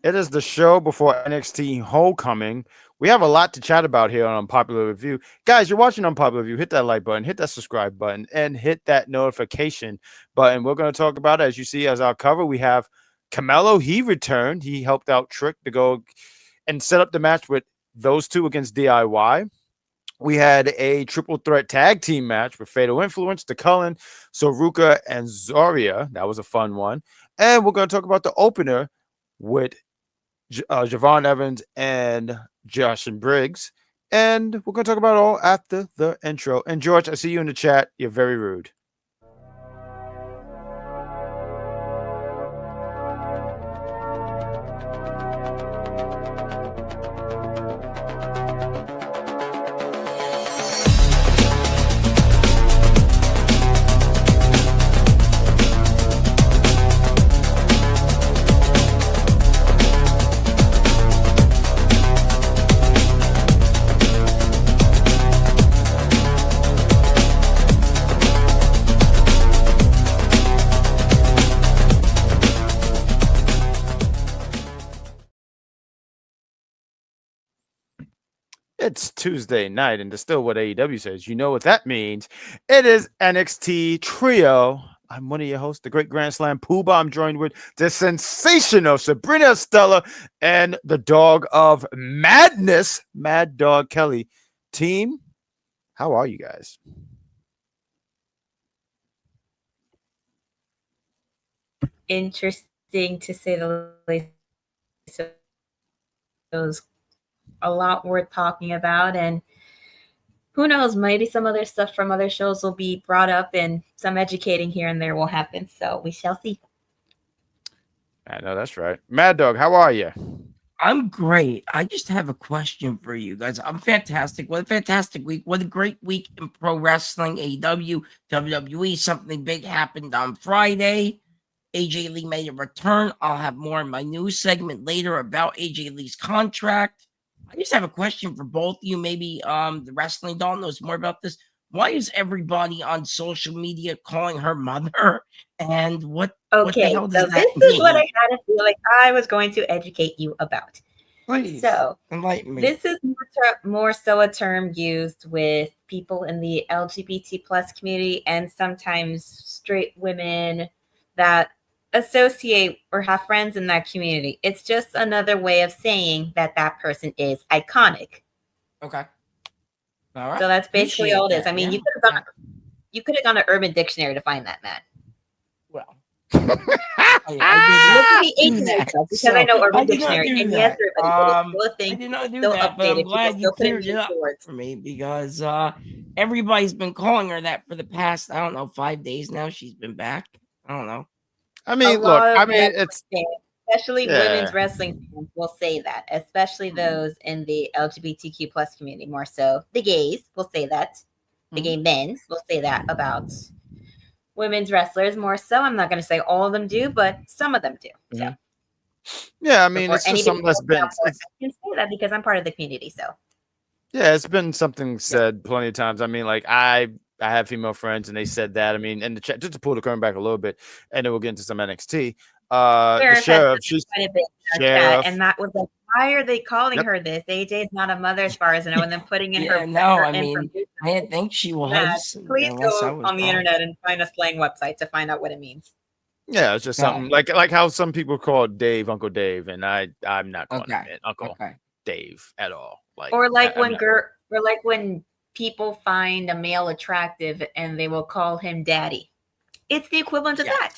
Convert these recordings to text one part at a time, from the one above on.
It is the show before NXT Homecoming. We have a lot to chat about here on Unpopular Review. Guys, you're watching Unpopular Review. Hit that like button, hit that subscribe button, and hit that notification button. We're going to talk about it. As you see, as our cover, we have Melo. He returned. He helped out Trick to go and set up the match with those two against DIY. We had a triple threat tag team match with Fatal Influence, the Culling, Sol Ruca, and Zaria. That was a fun one. And we're going to talk about the opener with Javon Evans and Josh Briggs. And we're going to talk about it all after the intro. And George, I see you in the chat. You're very rude. It's Tuesday night, and still what AEW says. You know what that means. It is NXT Trio. I'm one of your hosts, the Great Grand Slam Poobah. I'm joined with the sensational Sabrina Estella and the dog of madness, Maddog Kelly. Team, how are you guys? Interesting to say the least. So it was a lot worth talking about, and who knows, maybe some other stuff from other shows will be brought up and some educating here and there will happen, so we shall see. I know that's right. Maddog, how are you? I'm great. I just have a question for you guys. I'm fantastic. What a fantastic week. What a great week in pro wrestling, AEW, WWE. Something big happened on Friday. AJ Lee made a return. I'll have more in my news segment later about AJ Lee's contract. I just have a question for both of you. Maybe the wrestling doll knows more about this. Why is everybody on social media calling her mother? And what the hell does that mean? This is what I had to feel like I was going to educate you about. Please, so enlighten me. This is more so a term used with people in the LGBT plus community and sometimes straight women that associate or have friends in that community. It's just another way of saying that that person is iconic. Okay. All right. So that's basically all it is. I mean, you could have gone to Urban Dictionary to find that, man. Well, I did not because I know Urban Dictionary. And yes, I did not do that, but I'm glad you cleared it up for me because everybody's been calling her that for the past, 5 days now. She's been back. I don't know. I mean, look, it's especially women's wrestling fans will say that, especially those in the LGBTQ plus community, more so. The gays will say that. The gay men will say that about women's wrestlers more so. I'm not going to say all of them do, but some of them do. So. Yeah, I mean, it's just something that's been. I can say that because I'm part of the community, so. Yeah, it's been something said plenty of times. I mean, like I have female friends, and they said that. I mean, and the chat, just to pull the curtain back a little bit, and then we'll get into some NXT. The sheriff, she's sheriff, and that was like, why are they calling her this? AJ is not a mother, as far as I know, and then putting in her. No, I mean, I didn't think she was. Please go on the internet and find a slang website to find out what it means. Yeah, it's just something like how some people call Dave Uncle Dave, and I'm not calling him Uncle Dave at all. When people find a male attractive and they will call him daddy. It's the equivalent of that.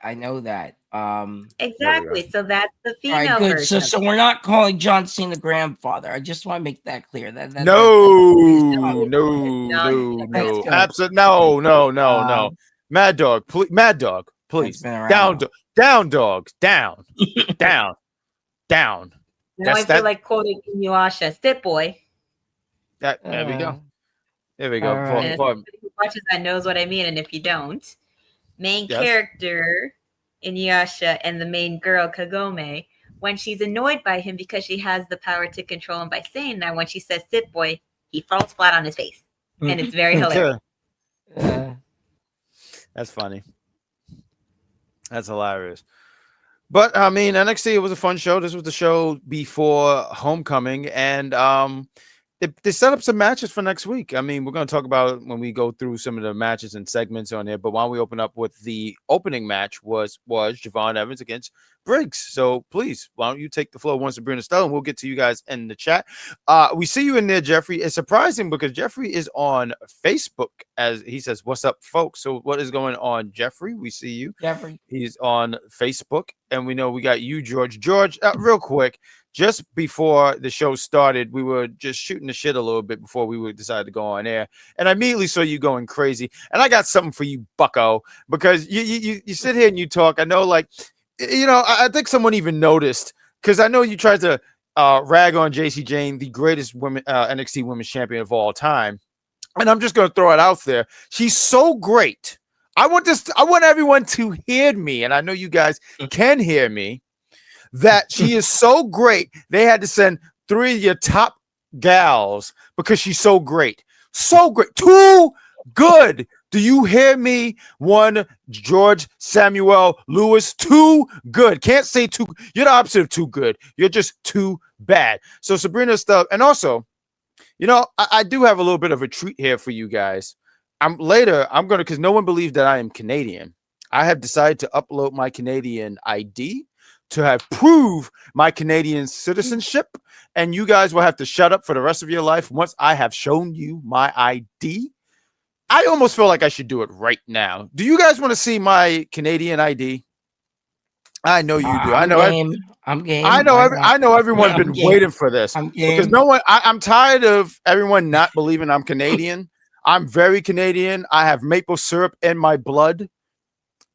I know that. Exactly. So that's the female version. So we're not calling John Cena grandfather. I just want to make that clear. No. Absolutely no. Maddog, please. Down, dogs. Down. Now I feel like quoting Inuyasha, sit boy. There we go. There we go. Right. Who watches that knows what I mean, and if you don't, main character Inuyasha and the main girl Kagome, when she's annoyed by him because she has the power to control him by saying that, when she says "sit boy," he falls flat on his face, and it's very hilarious. That's funny. That's hilarious. But I mean, NXT, it was a fun show. This was the show before Homecoming, and they set up some matches for next week. I mean, we're going to talk about it when we go through some of the matches and segments on there. But why don't we open up with the opening match was Javon Evans against Briggs. So please, why don't you take the floor once Sabrina Estella, and we'll get to you guys in the chat. We see you in there, Jeffrey. It's surprising because Jeffrey is on Facebook, as he says, "What's up, folks?" So what is going on, Jeffrey? We see you. Jeffrey. He's on Facebook, and we know we got you, George. George, real quick. Just before the show started, we were just shooting the shit a little bit before we would decide to go on air. And I immediately saw you going crazy. And I got something for you, bucko, because you sit here and you talk. I know, like, I think someone even noticed, because I know you tried to rag on JC Jane, the greatest women NXT Women's Champion of all time. And I'm just going to throw it out there. She's so great. I want everyone to hear me, and I know you guys can hear me, that she is so great, they had to send 3 of your top gals because she's so great. So great. Too good. Do you hear me? One, George Samuel Lewis, too good. Can't say too. You're the opposite of too good. You're just too bad. So Sabrina stuff. And also, I do have a little bit of a treat here for you guys. I'm going to, because no one believes that I am Canadian. I have decided to upload my Canadian ID to have prove my Canadian citizenship, and you guys will have to shut up for the rest of your life once I have shown you my ID. I almost feel like I should do it right now. Do you guys want to see my Canadian ID? I know you do. I'm game. I know everyone's been waiting for this because no one. I'm tired of everyone not believing I'm Canadian. I'm very Canadian. I have maple syrup in my blood,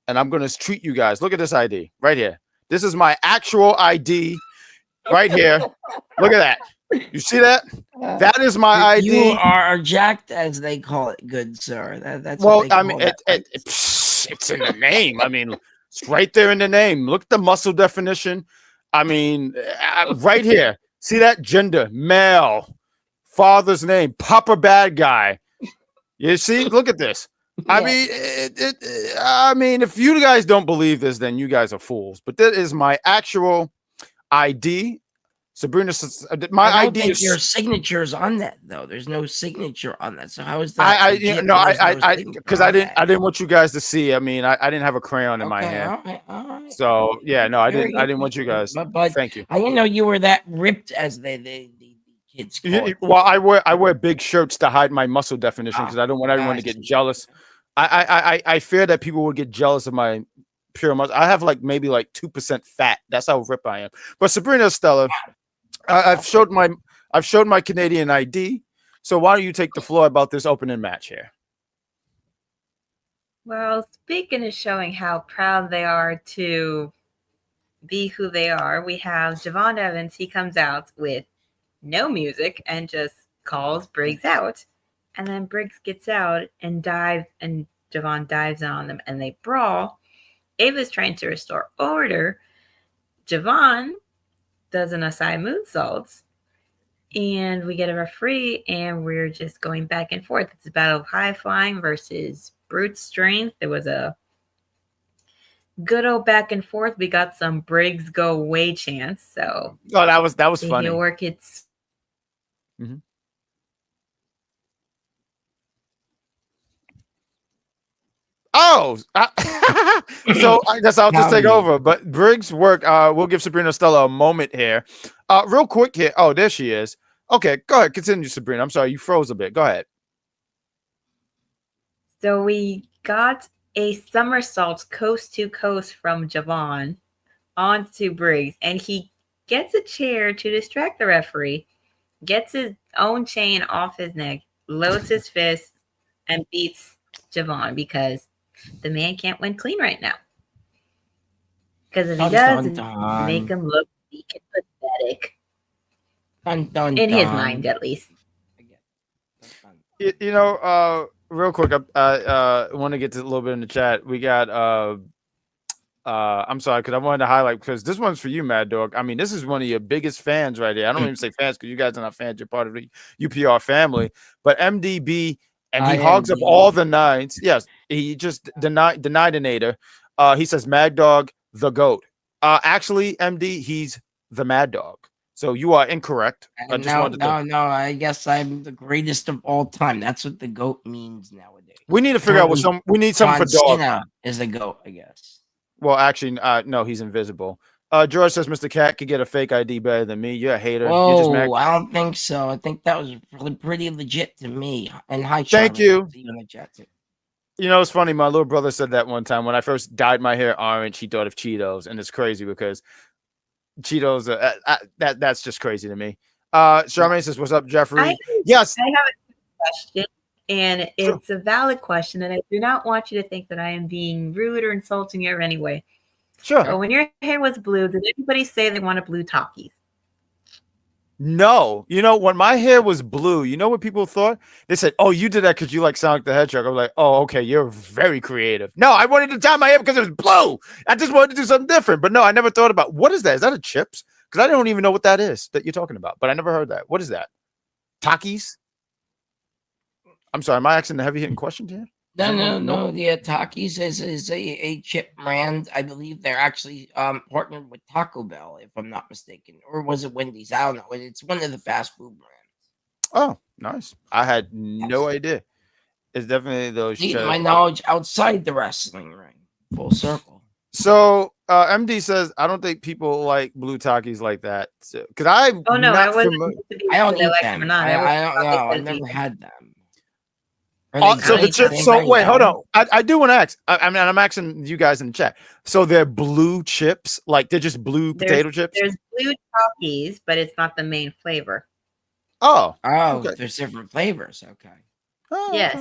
and I'm going to treat you guys. Look at this ID right here. This is my actual ID right here. Look at that. You see that? That is my ID. You are jacked, as they call it, good sir. That's well, I mean, it's in the name. I mean, it's right there in the name. Look at the muscle definition. I mean, right here. See that? Gender, male. Father's name, Papa Bad Guy. You see? Look at this. I mean, if you guys don't believe this, then you guys are fools. But that is my actual ID. Sabrina, my I ID think your signature's on that though. There's no signature on that. So how is that? I didn't want you guys to see. I mean, I didn't have a crayon in my hand. All right. So yeah, no, I didn't want you guys. But thank you. I didn't know you were that ripped, as the kids call it. Well, I wear big shirts to hide my muscle definition because I don't want everyone to get jealous. I fear that people will get jealous of my pure muscle. I have maybe 2% fat. That's how ripped I am. But Sabrina Estella, I've showed my Canadian ID. So why don't you take the floor about this opening match here? Well, speaking of showing how proud they are to be who they are, we have Javon Evans. He comes out with no music and just calls Briggs out. And then Briggs gets out and Javon dives on them and they brawl. Ava's trying to restore order. Javon does an Asai moonsault. And we get a referee and we're just going back and forth. It's a battle of high flying versus brute strength. There was a good old back and forth. We got some Briggs go away chants. So that was funny. New York, it's Oh, so I guess I'll just take over. But Briggs' work, we'll give Sabrina Estella a moment here. Real quick here. Oh, there she is. Okay, go ahead. Continue, Sabrina. I'm sorry, you froze a bit. Go ahead. So we got a somersault coast to coast from Javon onto Briggs, and he gets a chair to distract the referee, gets his own chain off his neck, loads his fist, and beats Javon because the man can't win clean right now. Because if he doesn't, make him look weak and pathetic. In his mind, at least. Real quick, I want to get to a little bit in the chat. We got I'm sorry, because I wanted to highlight, because this one's for you, Mad Dog. I mean, this is one of your biggest fans right here. I don't even say fans because you guys are not fans. You're part of the UPR family. But MDB, and he hogs up all the nines. Yes, he just denied. He says, Mad Dog, the GOAT. Actually, MD, he's the Mad Dog. So you are incorrect. I just wanted to. No. I guess I'm the greatest of all time. That's what the GOAT means nowadays. We need to figure out what we need something John for dog. Cena is a GOAT, I guess. Well, actually, no, he's invisible. George says Mr. Cat could get a fake ID better than me. You're a hater. Whoa, I don't think so. I think that was pretty legit to me. And hi, Thank you. See you in the chat too. You know, it's funny. My little brother said that one time when I first dyed my hair orange. He thought of Cheetos, and it's crazy because Cheetos. That's just crazy to me. Charmaine says, "What's up, Jeffrey?" Yes, I have a question, and it's a valid question, and I do not want you to think that I am being rude or insulting you in any way. Sure. So when your hair was blue, did anybody say they wanted blue talkies? No, you know, when my hair was blue, you know what people thought? They said, "Oh, you did that because you like Sonic the Hedgehog." I'm like, "Oh, okay, you're very creative." No, I wanted to dye my hair because it was blue. I just wanted to do something different. But no, I never thought about what is that? Is that a chips? Because I don't even know what that is that you're talking about. But I never heard that. What is that? Takis? I'm sorry, am I asking the heavy hitting question here? No. The Takis is a chip brand. I believe they're actually partnered with Taco Bell, if I'm not mistaken, or was it Wendy's? I don't know. It's one of the fast food brands. Oh, nice. I had no idea. It's definitely those. My knowledge outside the wrestling ring, full circle. So MD says, I don't think people like blue Takis like that. Because I no, I wasn't. I don't eat them. I don't know. I've never had them. So the chips. So wait, hold on. I do want to ask. I mean, I'm asking you guys in the chat. So they're blue chips, like they're just blue potato chips. There's blue talkies, but it's not the main flavor. Oh, okay. There's different flavors. Okay. Oh, yes.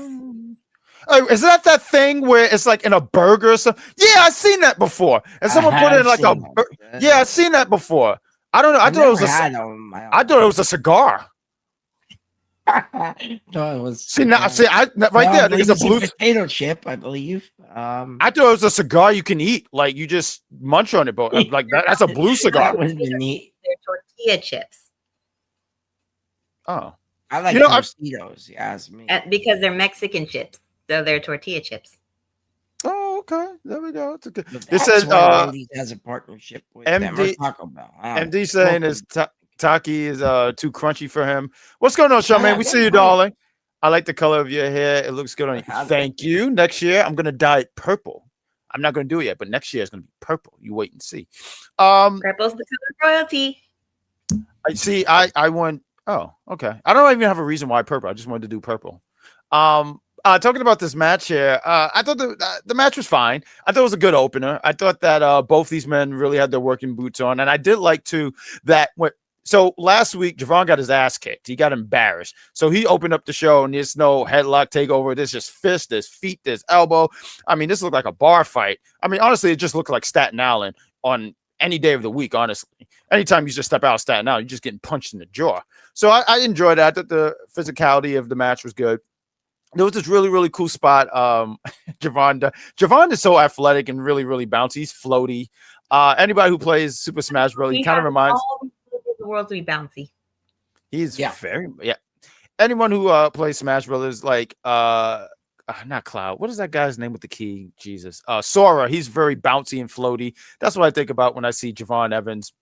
Is that thing where it's like in a burger or something? Yeah, I've seen that before. And someone put it in like a. Yeah, I've seen that before. I don't know. I thought it was a cigar. No, it was. Right there. There's a blue potato chip, I believe. I thought it was a cigar you can eat, like you just munch on it, but like that's a blue cigar. They're tortilla chips. Oh, I like Tostitos. Yes, me because they're Mexican chips, so they're tortilla chips. Oh, okay. There we go. It's okay. This says Wendy's has a partnership with MD. Taco Bell. MD saying is Taki is too crunchy for him. What's going on, Charmaine? We see you, darling. I like the color of your hair. It looks good on you. Thank you. Next year, I'm gonna dye it purple. I'm not gonna do it yet, but next year it's gonna be purple. You wait and see. Purple's the color of royalty. I see. I want. Oh, okay. I don't even have a reason why purple. I just wanted to do purple. Talking about this match here, I thought the match was fine. I thought it was a good opener. I thought that both these men really had their working boots on, and I did like too that So last week, Javon got his ass kicked. He got embarrassed. So he opened up the show, and there's no headlock takeover. There's just fist, there's feet, there's elbow. I mean, this looked like a bar fight. I mean, honestly, it just looked like Staten Island on any day of the week, honestly. Anytime you just step out of Staten Island, you're just getting punched in the jaw. So I enjoyed that. I thought the physicality of the match was good. There was this really, really cool spot. Javon is so athletic and really, really bouncy. He's floaty. Anybody who plays Super Smash Bros. He kind of reminds the world to be bouncy. He's very Anyone who plays Smash Brothers, like not Cloud. What is that guy's name with the key? Jesus, Sora. He's very bouncy and floaty. That's what I think about when I see Javon Evans.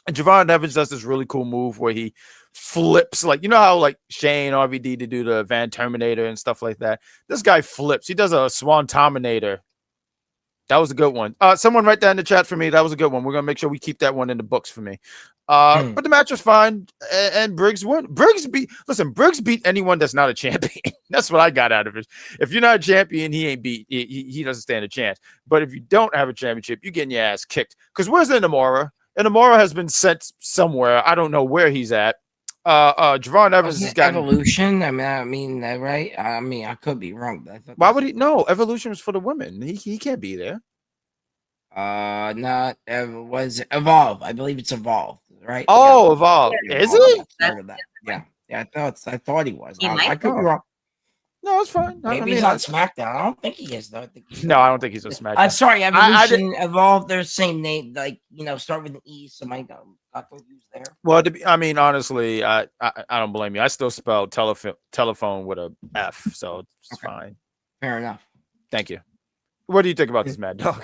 And Javon Evans does this really cool move where he flips, like, you know how like Shane RVD to do the Van Terminator and stuff like that. This guy flips. He does a Swan Terminator. That was a good one. Someone write that in the chat for me. That was a good one. We're gonna make sure we keep that one in the books for me. But the match was fine, and Briggs won. Briggs beat anyone that's not a champion. That's what I got out of it. If you're not a champion, he ain't beat. He doesn't stand a chance. But if you don't have a championship, you're getting your ass kicked. Because where's Inamura? Inamura has been sent somewhere. I don't know where he's at. Javon Evans has got Evolution. I mean, right? I mean, I could be wrong, but I thought why would he? No, Evolution was for the women. He can't be there. Not was Evolve. I believe it's Evolve, right? Oh, Evolve. Is he? Yeah. I thought he was. I could be wrong. No, it's fine. Maybe he's on SmackDown. I don't think he is, though. I don't think he's on SmackDown. Sorry, Evolution, Evolve. They're the same name, like, start with an E. So I got confused there. Well, I mean, honestly, I don't blame you. I still spell telephone with a F, so it's fine. Fair enough. Thank you. What do you think about this, Mad Dog?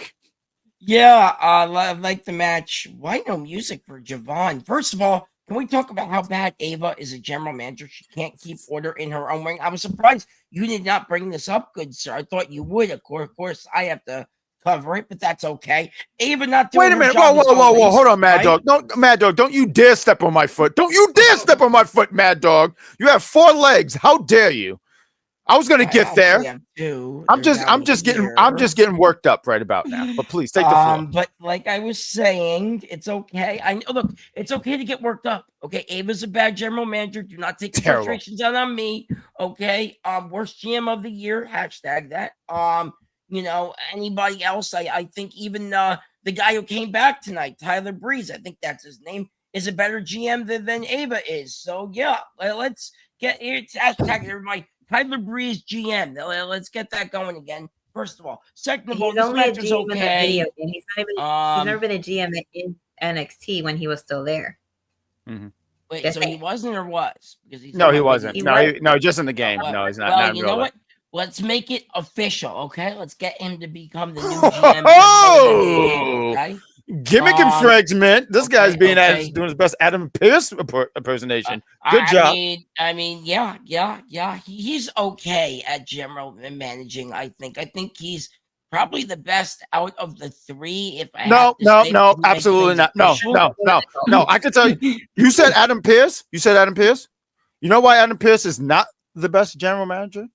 Yeah, I like the match. Why no music for Javon? First of all, can we talk about how bad Ava is a general manager? She can't keep order in her own ring. I was surprised you did not bring this up, good sir. I thought you would. Of course, I have to cover it, but that's okay. Ava not doing Wait a her minute. job Whoa, as whoa, whoa, whoa. always, Hold on, Mad right? Dog. Don't, Mad Dog. Don't you dare step on my foot. Don't you dare step on my foot, Mad Dog. You have 4 legs. How dare you? I was gonna I get there. actually have 2. I'm They're just, down I'm just getting, I'm here. just getting worked up right about now. But please take the floor. But like I was saying, it's okay. I know. Look, it's okay to get worked up. Okay, Ava's a bad general manager. Do not take your Terrible. frustrations out on me. Okay. Worst GM of the year. Hashtag that. Anybody else? I think even the guy who came back tonight, Tyler Breeze. I think that's his name. Is a better GM than Ava is. So yeah, let's get here. It's hashtag everybody. Tyler Breeze GM. Let's get that going again. First of all, second of all, He's this only a match is GM in the video okay. game. He's never been a GM in NXT when he was still there. Mm-hmm. Wait, Just so he saying. wasn't or was? Because he's No, he not wasn't. He No, was. no, just in the game. Well, No, he's not. well, Not in you real know life. what? Let's make it official, okay? Let's get him to become the new GM. Okay. Gimmick infringement. This guy's being okay. doing his best Adam Pearce impersonation. Good I job. mean, yeah. He's okay at general managing. I think he's probably the best out of the 3. If I have to say, No, to make absolutely things not. official. No. I can tell you. You said Adam Pearce. You said Adam Pearce. You know why Adam Pearce is not the best general manager?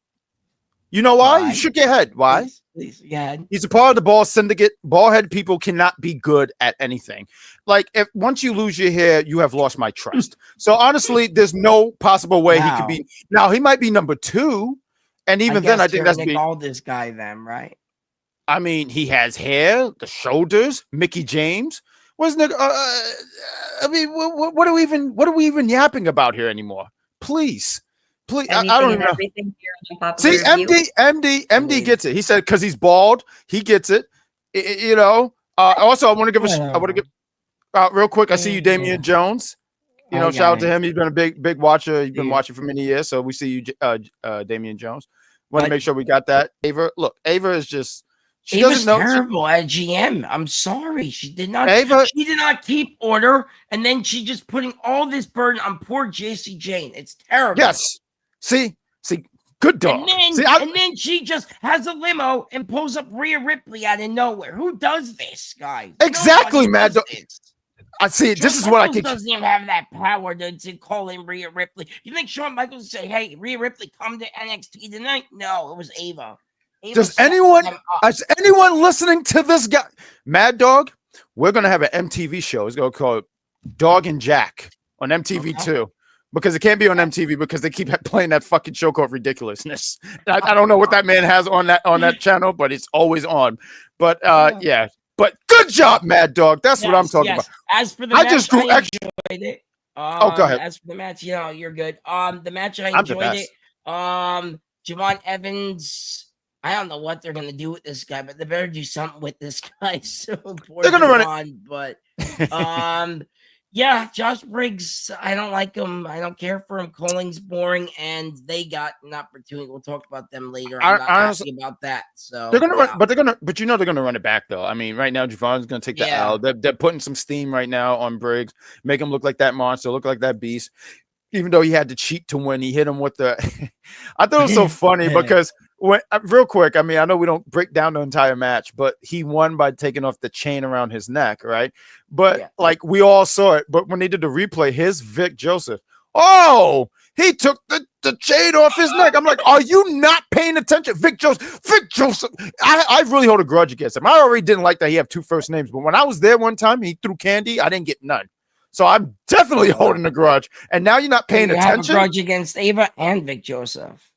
You know why? You shook your head. Why? Please, yeah. He's a part of the ball syndicate. Ballhead people cannot be good at anything. Like, if once you lose your hair, you have lost my trust. So honestly, there's no possible way he could be. Now he might be number 2, and even then, I think that's Nick Aldis guy. Then right. I mean, he has hair, the shoulders. Mickey James wasn't it? I mean, what are we even yapping about here anymore? Please. I don't even know. See, MD gets it. He said because he's bald, he gets it. Also, I want to give real quick. I see you, Damian Jones. Shout out to him. He's been a big watcher. He's been watching for many years. So we see you, Damian Jones. Want to make sure we got that. Ava is just. She Ava's doesn't know. Terrible at GM. I'm sorry. She did not keep order, and then she just putting all this burden on poor JC Jane. It's terrible. Yes. See, good dog. And then she just has a limo and pulls up Rhea Ripley out of nowhere. Who does this, guys? Exactly, Maddog. I see. This is what I think. Doesn't even have that power to call in Rhea Ripley. You think Shawn Michaels would say, "Hey, Rhea Ripley, come to NXT tonight"? No, it was Ava. Does anyone listening to this guy, Mad Dog? We're gonna have an MTV show. It's gonna call Dog and Jack on MTV 2. Because it can't be on MTV because they keep playing that fucking show called Ridiculousness. I don't know what that man has on that channel, but it's always on. But yeah. But good job, Mad Dog. That's what I'm talking about. As for the match, just grew I enjoyed it. Go ahead. As for the match, you're good. The match I enjoyed it. Javon Evans. I don't know what they're gonna do with this guy, but they better do something with this guy. So they're gonna run it. But yeah, Josh Briggs, I don't like him. I don't care for him. Culling's boring, and they got an opportunity. We'll talk about them later. I'm not happy about that. So they're gonna run, but they're gonna run it back though. I mean, right now Javon's gonna take the L. They're putting some steam right now on Briggs, make him look like that monster, look like that beast. Even though he had to cheat to win, he hit him with the. I thought it was so funny because real quick, I mean, I know we don't break down the entire match, but he won by taking off the chain around his neck, right? But like we all saw it. But when they did the replay, his Vic Joseph, he took the chain off his neck. I'm like, are you not paying attention? Vic Joseph. I really hold a grudge against him. I already didn't like that he have 2 first names, but when I was there one time, he threw candy. I didn't get none. So I'm definitely holding a grudge. And now you're not paying attention. Have a grudge against Ava and Vic Joseph.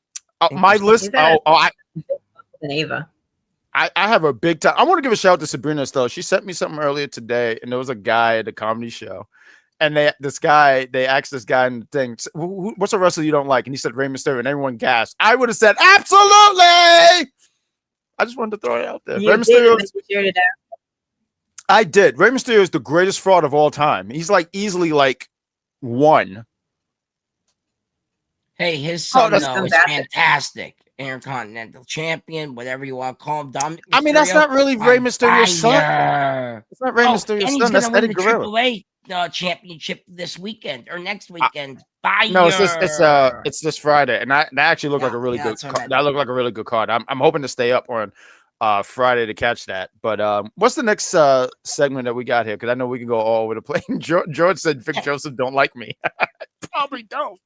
My list. Ava. I have a big time. I want to give a shout out to Sabrina Estella. She sent me something earlier today, and there was a guy at a comedy show. And they asked this guy in the thing, what's a wrestler you don't like? And he said Rey Mysterio, and everyone gasped. I would have said, absolutely. I just wanted to throw it out there. Rey Mysterio. I did. Rey Mysterio is the greatest fraud of all time. He's like easily like 1. Hey, his son is fantastic. Intercontinental Champion, whatever you want to call him. Dominic Mysterio. I mean, that's not really Rey on Mysterio's son. fire. It's not Rey Mysterio's and he's son. going That's to win Eddie the Guerrero. AAA championship this weekend or next I- weekend. Fire. No, it's this Friday, and that actually looked like a really good. that's what I meant. That looked like a really good card. I'm hoping to stay up on Friday to catch that. But what's the next segment that we got here? Because I know we can go all over the place. George said Vic Joseph don't like me. Probably don't.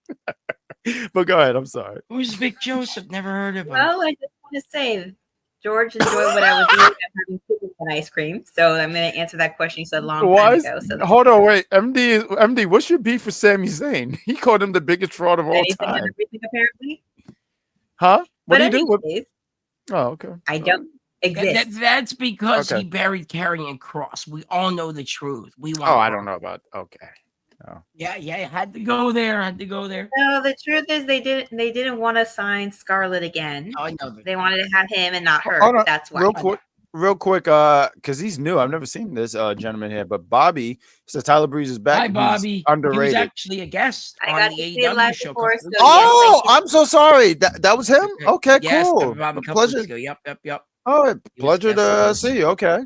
But go ahead. I'm sorry. Who's Vic Joseph? Never heard of him. Well, I just want to say George enjoyed what I was eating. I'm having chicken and ice cream. So I'm going to answer that question you said a long time ago. So Hold on, wait. MD, what's your beef with Sami Zayn? He called him the biggest fraud of all anything time. and everything, apparently. Huh? What But do you do? anyways, Oh, okay. I don't exist. That's because Okay. he buried Karrion Kross. We all know the truth. We want. Oh, I don't know about. Okay. Yeah, had to go there. No, the truth is they didn't want to sign Scarlett again. Oh, I know. They wanted to have him and not her. Hold on, That's why. real quick, because he's new. I've never seen this gentleman here, but Bobby says Tyler Breeze is back. Hi, He's Bobby. underrated. He was actually a guest I on got the to see it AEW live show. before, so Oh, I'm so sorry. That was him. Okay, yes, cool. Bobby, a couple Pleasure. weeks ago. Yep. All right, He was pleasure to guest. see you. Okay.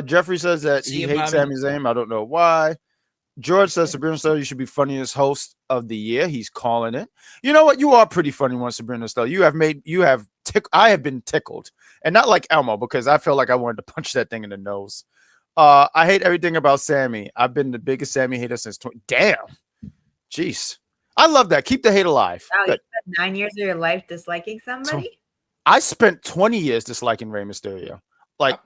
Jeffrey says that See he you, hates Bobby. Sami Zayn. I don't know why. George says Sabrina Estella, you should be funniest host of the year. He's calling it. You know what? You are pretty funny one, Sabrina Estella. I have been tickled. And not like Elmo, because I feel like I wanted to punch that thing in the nose. I hate everything about Sammy. I've been the biggest Sammy hater since Damn. Jeez. I love that. Keep the hate alive. Wow, you Good. spent 9 years of your life disliking somebody? I spent 20 years disliking Rey Mysterio. Like,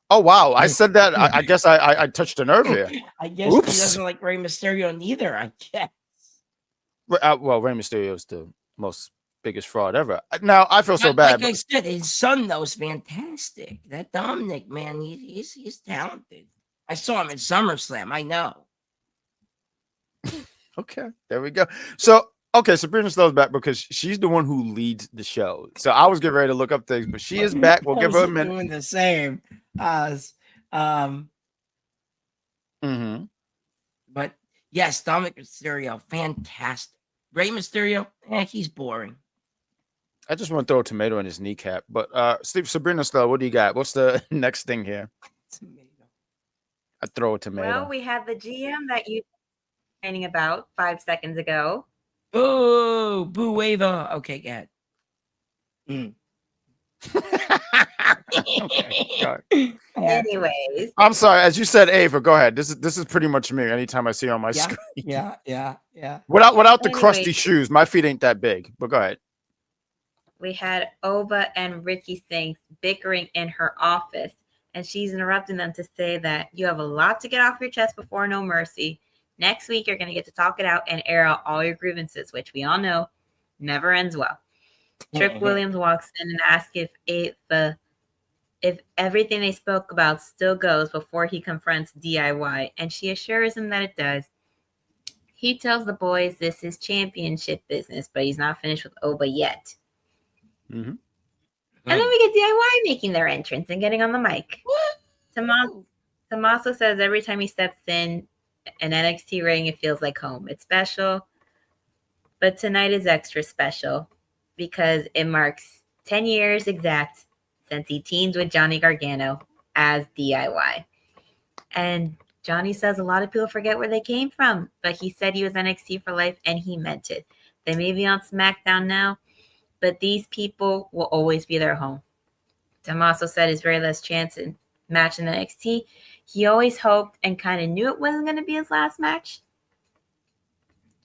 oh wow, I said that. I guess I touched a nerve here. I guess Oops. he doesn't like Rey Mysterio neither. I guess. Well, Rey Mysterio is the most biggest fraud ever. Now I feel so But bad. Like I said, his son though is fantastic. That Dominic man, he's talented. I saw him at SummerSlam. I know. Okay, there we go. So okay, Sabrina Stella's back because she's the one who leads the show. So I was getting ready to look up things, but she is back. We'll give her a minute. Doing the same as But yes, Dominic Mysterio, fantastic. Rey Mysterio, he's boring. I just want to throw a tomato in his kneecap. But Sabrina Stella, what do you got? What's the next thing here? I throw a tomato. Well, we had the GM that you were complaining about 5 seconds ago. Oh, Boo Wava. Okay, go ahead. Okay, Anyways, I'm sorry. As you said, Ava, go ahead. This is pretty much me. Anytime I see her on my screen. Yeah. Without the Anyway. crusty shoes, my feet ain't that big. But go ahead. we had Oba and Ricky Singh bickering in her office, and she's interrupting them to say that you have a lot to get off your chest before No Mercy. Next week, you're going to get to talk it out and air out all your grievances, which we all know never ends well. Trick Williams walks in and asks if everything they spoke about still goes before he confronts DIY, and she assures him that it does. He tells the boys this is championship business, but he's not finished with Oba yet. Mm-hmm. And then we get DIY making their entrance and getting on the mic. Tommaso says every time he steps in an NXT ring, it feels like home. It's special, but tonight is extra special because it marks 10 years exact since he teamed with Johnny Gargano as DIY. And Johnny says a lot of people forget where they came from, but he said he was NXT for life, and he meant it. They may be on SmackDown now, but these people will always be their home. Tommaso said his very last chance in match in NXT. He always hoped and kind of knew it wasn't going to be his last match.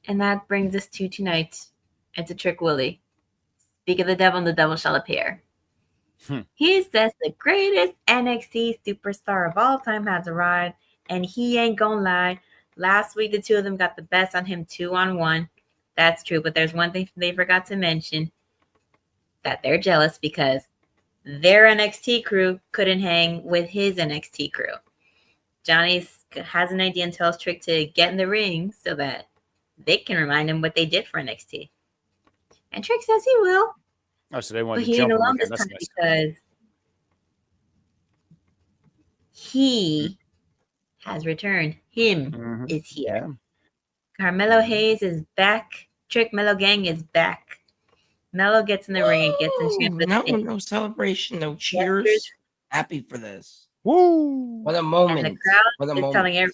And that brings us to tonight and to Trick Willie. Speak of the devil and the devil shall appear. He says the greatest NXT superstar of all time has arrived, and he ain't gonna lie. Last week, the two of them got the best on him 2-on-1. That's true, but there's one thing they forgot to mention, that they're jealous because their NXT crew couldn't hang with his NXT crew. Johnny has an idea and tells Trick to get in the ring so that they can remind him what they did for NXT. And Trick says he will. Oh, so they But wanted he to jump ain't him alone again. this That's time nice. because he has returned. Him is here. Yeah. Carmelo Hayes is back. Trick Melo Gang is back. Melo gets in the ring and gets enchanted. No celebration, no cheers. Happy for this. Woo! What a And moment. the crowd What a is moment. telling everyone,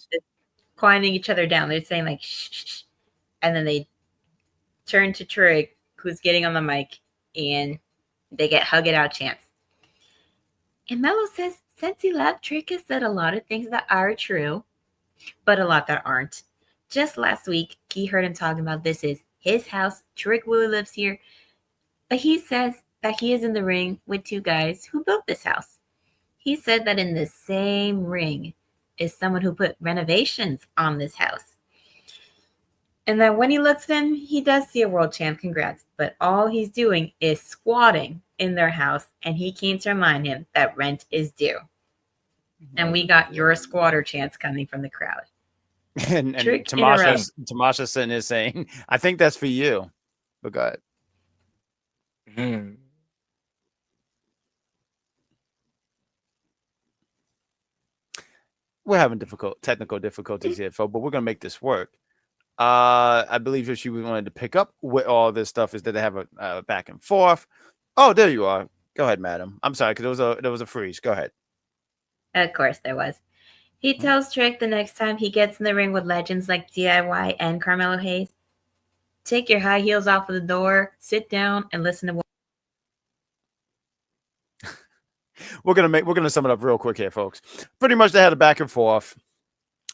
quieting each other down. They're saying like shh, shh, shh. And then they turn to Trig, who's getting on the mic, and they get hug it out chants. And Melo says, since he left, Trig has said a lot of things that are true, but a lot that aren't. Just last week, he heard him talking about this is his house. Trig Willie lives here. But he says that he is in the ring with two guys who built this house. He said that in the same ring is someone who put renovations on this house. And that when he looks at them, he does see a world champ. Congrats. But all he's doing is squatting in their house. And he came to remind him that rent is due. And we got your squatter chants coming from the crowd. And Tamasha sitting there saying, I think that's for you. But go ahead. Hmm. We're having technical difficulties here, folks, but we're gonna make this work. I believe if she wanted to pick up with all this stuff is that they have a back and forth. Oh, there you are. Go ahead, madam. I'm sorry because there was a freeze. Go ahead. Of course there was. He tells Trick the next time he gets in the ring with legends like DIY and Carmelo Hayes, take your high heels off of the door, sit down, and listen to what. We're gonna sum it up real quick here, folks. Pretty much they had a back and forth.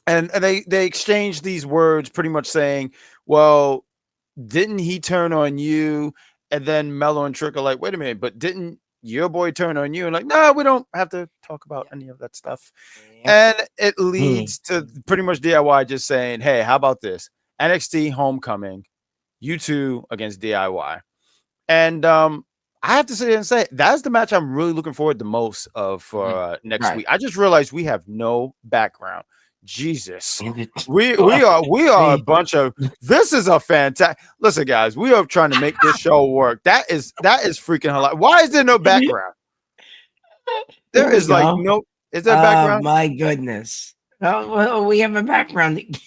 And they exchanged these words pretty much saying, well, didn't he turn on you? And then Melo and Trick are like, wait a minute, but didn't your boy turn on you? And like, no, we don't have to talk about any of that stuff. And it leads to pretty much DIY just saying, hey, how about this? NXT Homecoming, you two against DIY. And I have to sit here and say that's the match I'm really looking forward the most of for next week. I just realized we have no background. Jesus, we are a bunch of. This is a fantastic. Listen, guys, we are trying to make this show work. That is freaking hilarious. Why is there no background? There is like no. Is there background? My goodness. Oh, well, we have a background.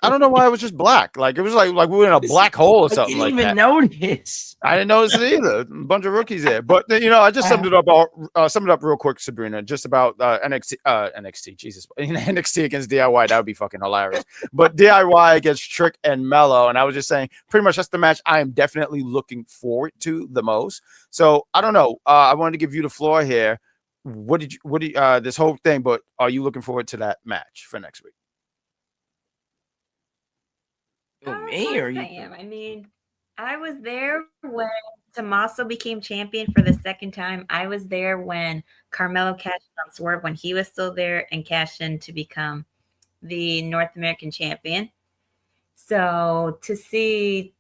I don't know why it was just black. Like it was like we were in a black hole or something like that. I didn't even notice. I didn't notice it either. A bunch of rookies there, but I just summed it up real quick, Sabrina, just about NXT. Jesus, NXT against DIY. That would be fucking hilarious. But DIY against Trick and Melo, and I was just saying, pretty much that's the match I am definitely looking forward to the most. So I don't know. I wanted to give you the floor here. What did you this whole thing? But are you looking forward to that match for next week? Me or you? I am. I mean, I was there when Tommaso became champion for the second time. I was there when Carmelo cashed on Swerve when he was still there and cashed in to become the North American champion. So to see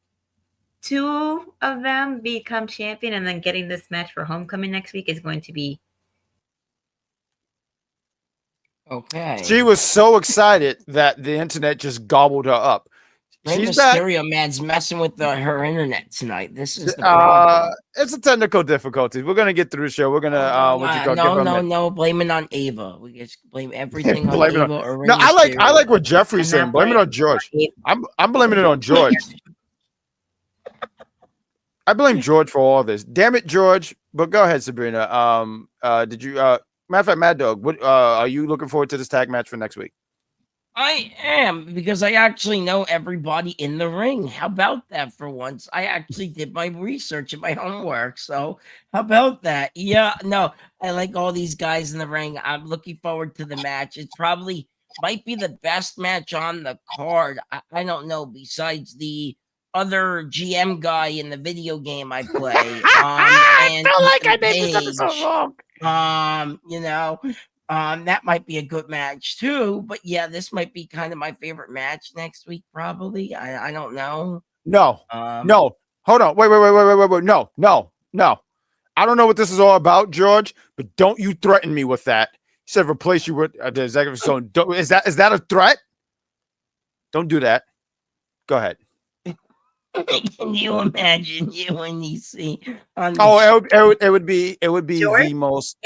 two of them become champion and then getting this match for Homecoming next week is going to be okay. She was so excited that the internet just gobbled her up. She's Mysterio man's messing with her internet tonight. This is the problem. It's a technical difficulty. We're gonna get through the show. We're gonna no. Blame it on Ava. We just blame everything on Ava. No, I like what Jeffrey's saying. Blame it on George. I'm blaming it on George. I blame George for all this. Damn it, George. But go ahead, Sabrina. Did you matter of fact, Maddog, what are you looking forward to this tag match for next week? I am, because I actually know everybody in the ring. How about that for once? I actually did my research and my homework. So how about that? Yeah, no, I like all these guys in the ring. I'm looking forward to the match. It probably might be the best match on the card. I don't know, besides the other GM guy in the video game I play. I feel like I made this episode wrong. That might be a good match too, but yeah, this might be kind of my favorite match next week, probably. I don't know. No, hold on. Wait. No. I don't know what this is all about, George, but don't you threaten me with that. You said replace you with the executive zone. Is that a threat? Don't do that. Go ahead. Can you imagine you and EC? It would be George? The most.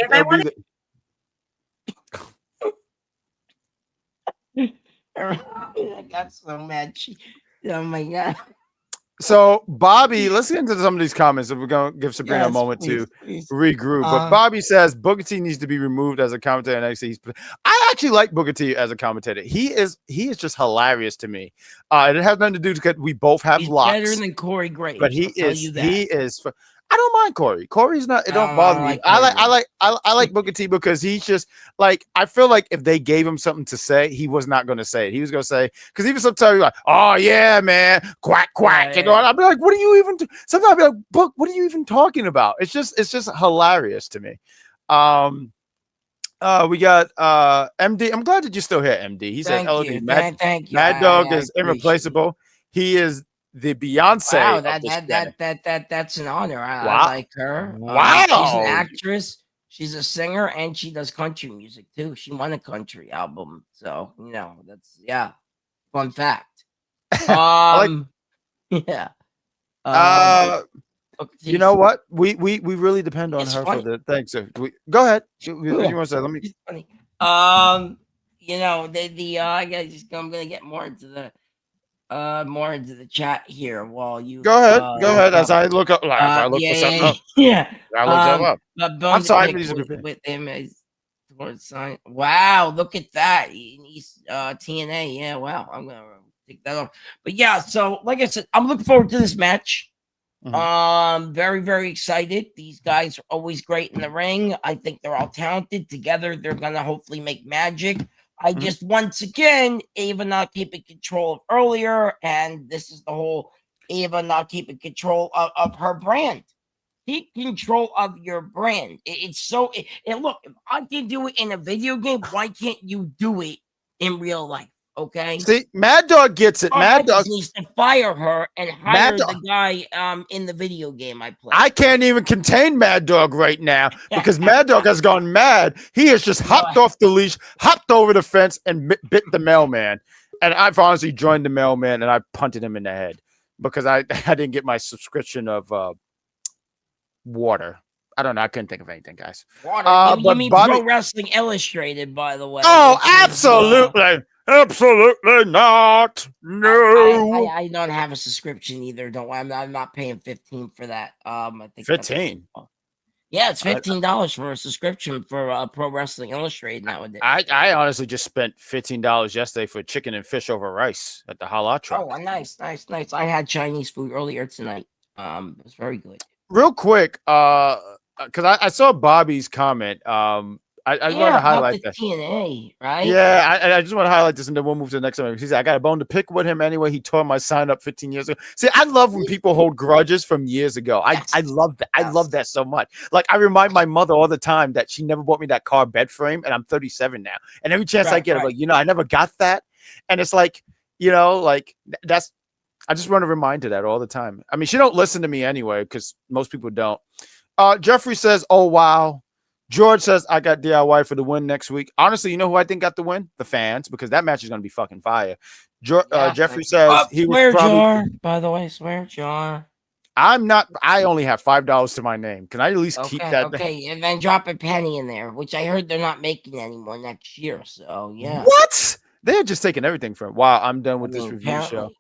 I got so mad. Oh my god! So Bobby, let's get into some of these comments. We're gonna give Sabrina a Yes, moment to please. regroup. But Bobby says Booker T needs to be removed as a commentator in NXT. I actually like Booker T as a commentator. He is just hilarious to me. It has nothing to do because we both have He's better locks, than Corey Graves. but I'll tell you that. he is. I don't mind Corey. Corey's not. It don't I bother me. like I like Booker T because he's just like I feel like if they gave him something to say, he was not going to say it. He was going to say because even sometimes you're like, oh yeah, man, quack quack. You know, I'll be like, what are you even? Sometimes I'll be like, Book, what are you even talking about? It's just hilarious to me. We got MD. I'm glad that you're still here, MD. He said, thank you. Thank you. Mad Dog I is irreplaceable. He is the Beyonce. Wow, that's an honor. I like her. Wow, she's an actress. She's a singer, and she does country music too. She won a country album, so that's fun fact. Yeah. You know what? We really depend on her for the things. So go ahead. You want to say? Let me. Funny. I'm gonna get more into the chat here while you go ahead. Go ahead as I look up. If I look for something up. Yeah. I look something up. I'm sorry. With him is towards sign. Wow, look at that. He's TNA. Yeah. Wow. I'm gonna take that off. But yeah. So like I said, I'm looking forward to this match. Very, very excited. These guys are always great in the ring. I think they're all talented. Together, they're gonna hopefully make magic. I just once again, Ava not keeping control of earlier, and this is the whole Ava not keeping control of her brand. Keep control of your brand. Look, if I can do it in a video game, why can't you do it in real life? Okay. See, Mad Dog gets it. Mad Dog needs to fire her and hire the guy in the video game I play. I can't even contain Mad Dog right now because Mad Dog has gone mad. He has just hopped off the leash, hopped over the fence, and bit the mailman. And I've honestly joined the mailman and I punted him in the head because I didn't get my subscription of water. I don't know. I couldn't think of anything, guys. Water. You mean Pro Wrestling Illustrated, by the way? Oh, absolutely. Absolutely not. No. I don't have a subscription either. I'm not paying $15 for that. I think $15. Yeah, it's $15 for a subscription for Pro Wrestling Illustrated nowadays. I honestly just spent $15 yesterday for chicken and fish over rice at the Halal truck. Oh, nice. I had Chinese food earlier tonight. It was very good. Real quick, because I saw Bobby's comment. I want to highlight that TNA, right? Yeah, I just want to highlight this, and then we'll move to the next one. He said, "I got a bone to pick with him anyway. He tore my sign up 15 years ago." See, I love when people hold grudges from years ago. I love that. I love that so much. Like I remind my mother all the time that she never bought me that car bed frame, and I'm 37 now. And every chance I get, I'm like, I never got that. And it's like, that's. I just want to remind her that all the time. I mean, she don't listen to me anyway because most people don't. Jeffrey says, "Oh wow." George says, I got DIY for the win next week. Honestly, you know who I think got the win? The fans, because that match is going to be fucking fire. Jeffrey says he was probably... jar, by the way, swear jar. I'm not... I only have $5 to my name. Can I at least keep that? Okay, and then drop a penny in there, which I heard they're not making anymore next year, so yeah. What? They're just taking everything from... Wow, I'm done with this review show.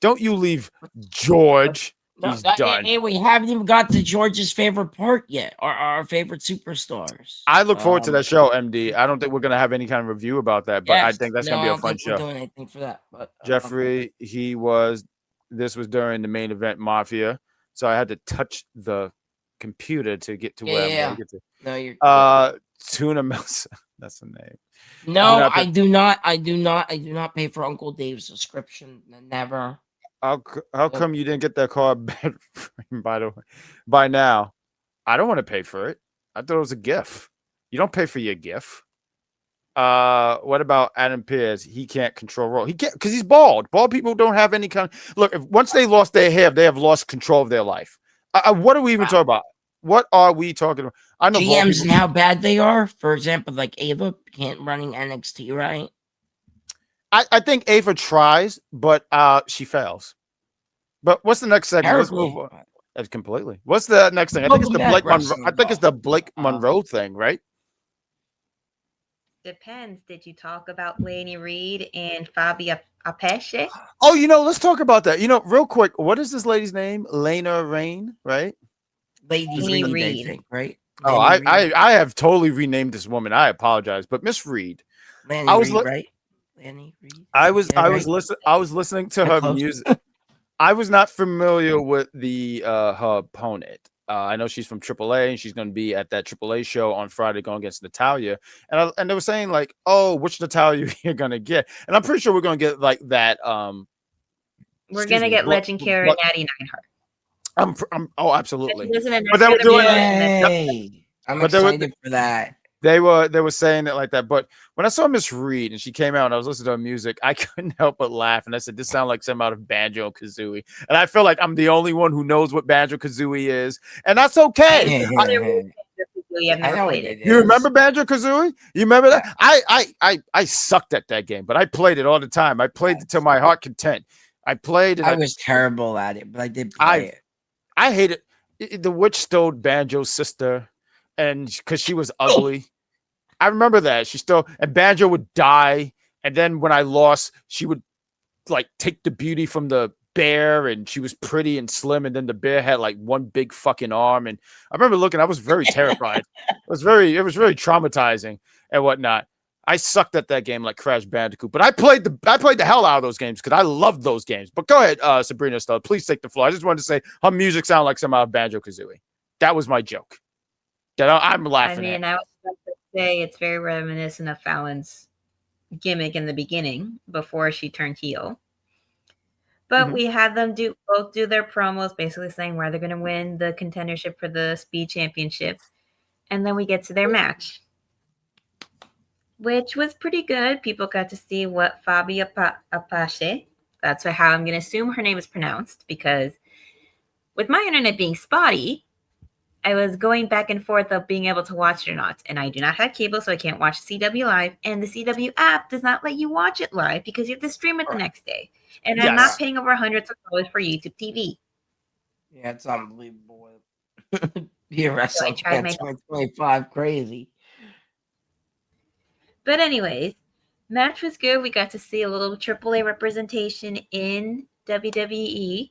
Don't you leave George... He's done. Hey, we haven't even got to George's favorite part yet, or our favorite superstars. I look forward to that show, MD. I don't think we're gonna have any kind of review about that, but I think that's gonna be a fun show. Doing anything for that, but Jeffrey, this was during the main event Mafia, so I had to touch the computer to get to where I'm gonna get to. No, you're Tuna Mills. That's the name. No, I do not pay for Uncle Dave's subscription. Never. How come you didn't get that car bed frame, by the way? By now, I don't want to pay for it. I thought it was a gift. You don't pay for your gift. What about Adam Pearce? He can't control Raw. He can't because he's bald. Bald people don't have any kind of look. Once they lost their hair, they have lost control of their life. What are we even talking about? What are we talking about? I know GMs and how bad they are. For example, like Ava can't running NXT, right? I think Ava tries, but she fails. But what's the next segment? Let's move on. That's completely. What's the next thing? I think it's the Blake Monroe. I think it's the Blake Monroe thing, right? Depends. Did you talk about Lainey Reid and Faby Apache? Oh, let's talk about that. Real quick, what is this lady's name? Lena Rain, right? Lady Is it Lainey Reed, I Reid. think, right? Oh, Lanny Reed. I have totally renamed this woman. I apologize, but Miss Reed, I Lanny was Reed, li- right? Lanny Reed. I was Yeah, right. I was listening to I'm her close. music. I was not familiar with the her opponent. I know she's from AAA and she's going to be at that AAA show on Friday going against Natalia. And they were saying like, "Oh, which Natalia you're going to get?" And I'm pretty sure we're going to get like that We're excuse gonna me, get Legend Kara and Natty Neidhart. oh, absolutely. She doesn't But they announce were the doing match, and that's Yay! I'm but they were excited for that. they were saying it like that. But when I saw Miss Reed and she came out and I was listening to her music, I couldn't help but laugh. And I said, "This sounds like some out of Banjo and Kazooie." And I feel like I'm the only one who knows what Banjo Kazooie is, and that's okay. I'm familiar with Banjo-Kazooie. I've I never know played what it. it You is. remember Banjo Kazooie? You remember Yeah. that? I sucked at that game, but I played it all the time. I played it to my heart content. I played and I was terrible at it, but I did play it. I hated the witch stole Banjo's sister, and because she was ugly. I remember that and Banjo would die, and then when I lost, she would like take the beauty from the bear, and she was pretty and slim, and then the bear had like one big fucking arm, and I remember looking. I was very terrified. It was very traumatizing and whatnot. I sucked at that game like Crash Bandicoot, but I played the hell out of those games because I loved those games. But go ahead, Sabrina Estella, please take the floor. I just wanted to say her music sounded like some out of Banjo Kazooie. That was my joke. That I'm I laughing mean, at. I was about to say it's very reminiscent of Fallon's gimmick in the beginning before she turned heel. But Mhm. we had them both do their promos, basically saying where they're going to win the contendership for the Speed Championship, and then we get to their match, which was pretty good. People got to see what Faby Apache. That's how I'm going to assume her name is pronounced, because with my internet being spotty, I was going back and forth of being able to watch it or not. And I do not have cable, so I can't watch CW live. And the CW app does not let you watch it live because you have to stream it the next day. And I'm not Yes. paying over hundreds of dollars for YouTube TV. Yeah, it's unbelievable. Be a So I wrestling tried fan my 2025, crazy. But anyways, match was good. We got to see a little AAA representation in WWE,